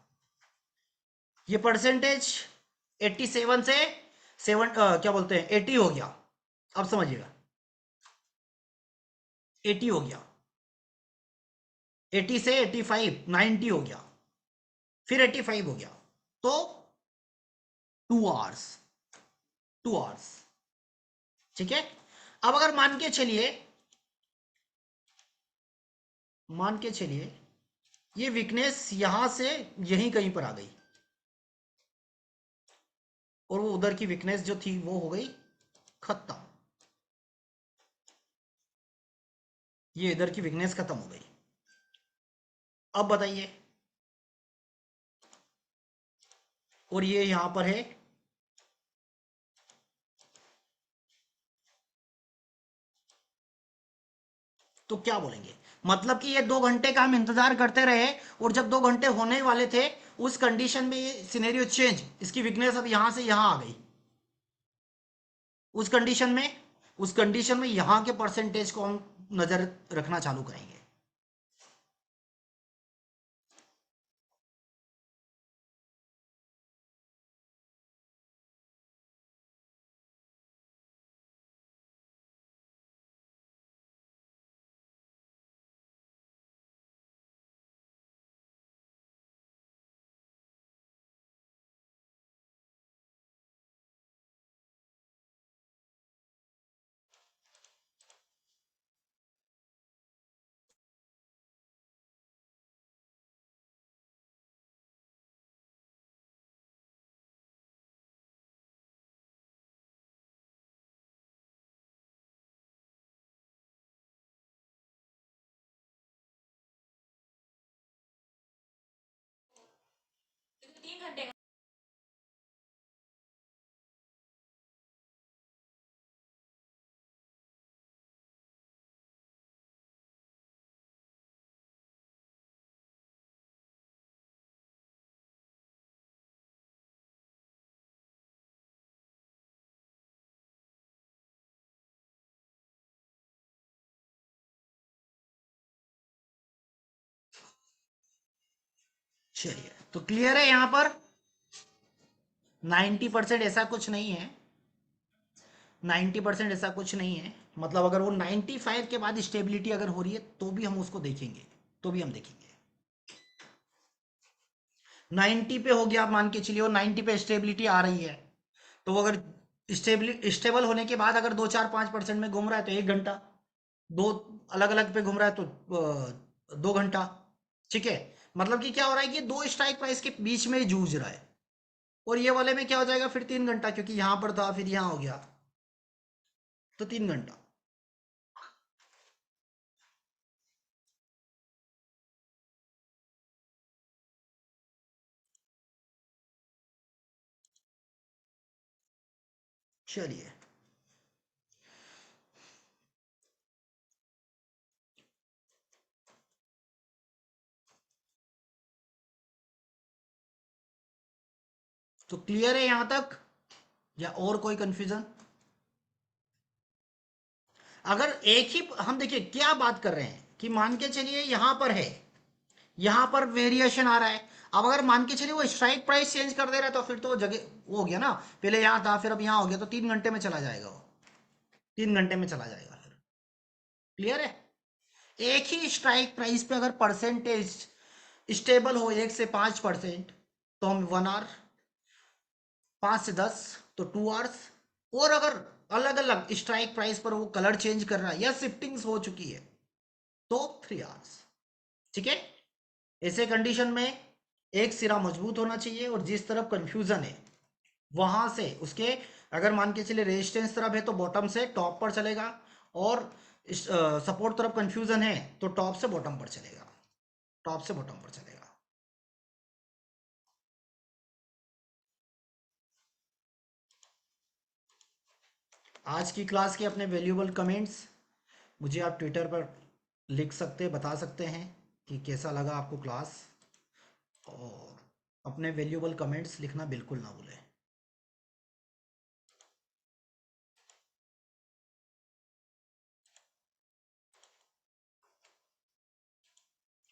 ये परसेंटेज 87 से 7 क्या बोलते हैं 80 हो गया। अब समझिएगा, 80 हो गया, 80 से 85 90 हो गया, फिर 85 हो गया। तो 2 आवर्स, 2 आवर्स, ठीक है। अब अगर मान के चलिए ये वीकनेस यहां से यहीं कहीं पर आ गई, और वो उधर की वीकनेस जो थी वो हो गई खत्म। ये इधर की वीकनेस खत्म हो गई। अब बताइए, और ये यहां पर है, तो क्या बोलेंगे? मतलब कि ये 2 घंटे का हम इंतजार करते रहे, और जब 2 घंटे होने वाले थे उस कंडीशन में ये सिनेरियो चेंज, इसकी वीकनेस अब यहां से यहां आ गई। उस कंडीशन में यहां के परसेंटेज को हम नजर रखना चालू करेंगे। चलिए, तो क्लियर है यहां पर 90% ऐसा कुछ नहीं है, 90% ऐसा कुछ नहीं है। मतलब अगर वो 95 के बाद स्टेबिलिटी अगर हो रही है तो भी हम उसको देखेंगे, तो भी हम देखेंगे। 90 पे हो गया मान के चलिए, और 90 पे स्टेबिलिटी आ रही है, तो वो अगर स्टेबल होने के बाद अगर 2 4 5% में घूम रहा है तो 1 घंटा, दो अलग अलग पे घूम रहा है तो 2 घंटा, ठीक है। मतलब कि क्या हो रहा है कि दो स्ट्राइक प्राइस के बीच में ही जूझ रहा है, और ये वाले में क्या हो जाएगा फिर 3 घंटा, क्योंकि यहां पर था फिर यहां हो गया, तो 3 घंटा। चलिए, तो क्लियर है यहां तक, या और कोई कंफ्यूजन? अगर एक ही हम देखिए क्या बात कर रहे हैं कि मान के चलिए यहां पर है, यहां पर वेरिएशन आ रहा है। अब अगर मान के चलिए वो स्ट्राइक प्राइस चेंज कर दे रहा है तो फिर तो वो जगह वो हो गया ना, पहले यहां था फिर अब यहां हो गया, तो 3 घंटे में चला जाएगा वो, 3 घंटे में चला जाएगा फिर। क्लियर है? एक ही स्ट्राइक प्राइस पे अगर परसेंटेज स्टेबल हो 1 से 5%, तो हम 1 आवर, 5 से 10 तो 2 आवर्स, और अगर अलग अलग स्ट्राइक प्राइस पर वो कलर चेंज कर रहा है या शिफ्टिंग्स हो चुकी है तो 3 आवर्स, ठीक है। ऐसे कंडीशन में एक सिरा मजबूत होना चाहिए, और जिस तरफ कंफ्यूजन है वहां से उसके अगर मान के चलिए रेजिस्टेंस तरफ है तो बॉटम से टॉप पर चलेगा, और सपोर्ट तरफ कंफ्यूजन है तो टॉप से बॉटम पर चलेगा, टॉप से बॉटम पर चलेगा। आज की क्लास के अपने वैल्यूएबल कमेंट्स मुझे आप ट्विटर पर लिख सकते, बता सकते हैं कि कैसा लगा आपको क्लास, और अपने वैल्यूएबल कमेंट्स लिखना बिल्कुल ना भूलें।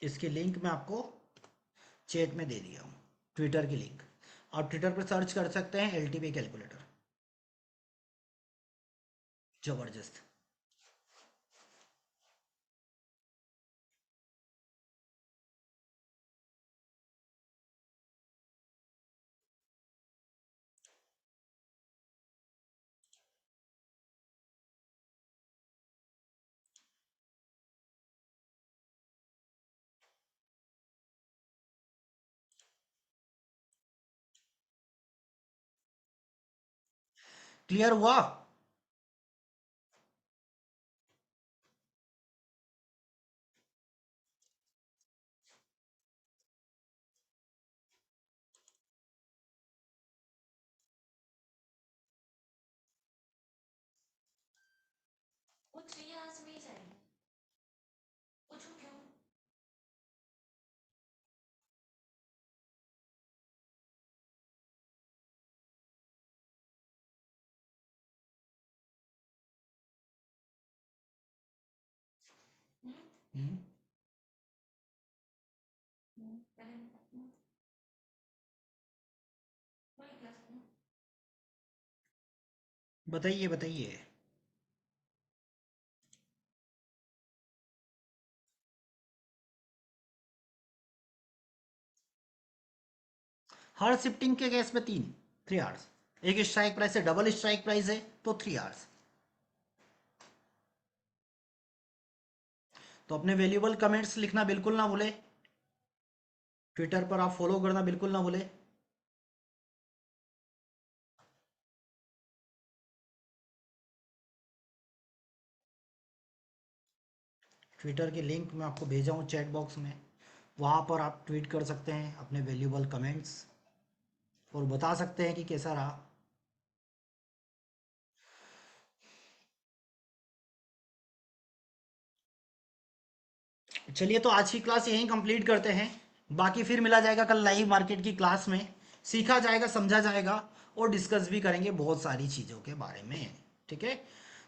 इसकी लिंक मैं आपको चैट में दे दिया हूँ, ट्विटर की लिंक। आप ट्विटर पर सर्च कर सकते हैं एलटीपी कैलकुलेटर। जबरदस्त। क्लियर हुआ? वो 3 आवर्स में ही जाएंगे। पूछो क्यों। हम्म, पहले वही क्लास में। बताइए बताइए। हर शिफ्टिंग के केस में 3 आवर्स। एक स्ट्राइक प्राइस है, डबल स्ट्राइक प्राइस है तो 3 आवर्स। तो अपने वैल्यूएबल कमेंट्स लिखना बिल्कुल ना भूले, ट्विटर पर आप फॉलो करना बिल्कुल ना भूले। ट्विटर की लिंक मैं आपको भेजा हूँ चैट बॉक्स में, वहाँ पर आप ट्वीट कर सकते हैं अपने वैल्यूएबल कमेंट्स, और बता सकते हैं कि कैसा रहा। चलिए, तो आज की क्लास यहीं कंप्लीट करते हैं। बाकी फिर मिला जाएगा कल लाइव मार्केट की क्लास में, सीखा जाएगा, समझा जाएगा, और डिस्कस भी करेंगे बहुत सारी चीज़ों के बारे में। ठीक है?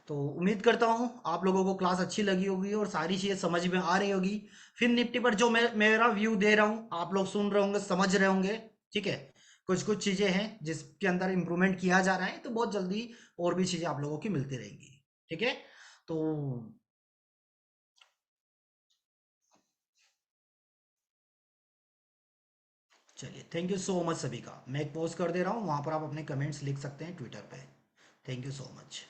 तो उम्मीद करता हूँ आप लोगों को क्लास अच्छी लगी होगी और सारी चीज़ें समझ में आ रही होगी। फिर निफ्टी पर जो मैं मेरा व्यू दे रहा हूँ आप लोग सुन रहे होंगे, समझ रहे होंगे। ठीक है? कुछ कुछ चीज़ें हैं जिसके अंदर इम्प्रूवमेंट किया जा रहा है, तो बहुत जल्दी और भी चीज़ें आप लोगों की मिलती रहेंगी। ठीक है? तो चलिए, थैंक यू सो मच सभी का। मैं एक पोस्ट कर दे रहा हूँ, वहाँ पर आप अपने कमेंट्स लिख सकते हैं ट्विटर पे। Thank you so much.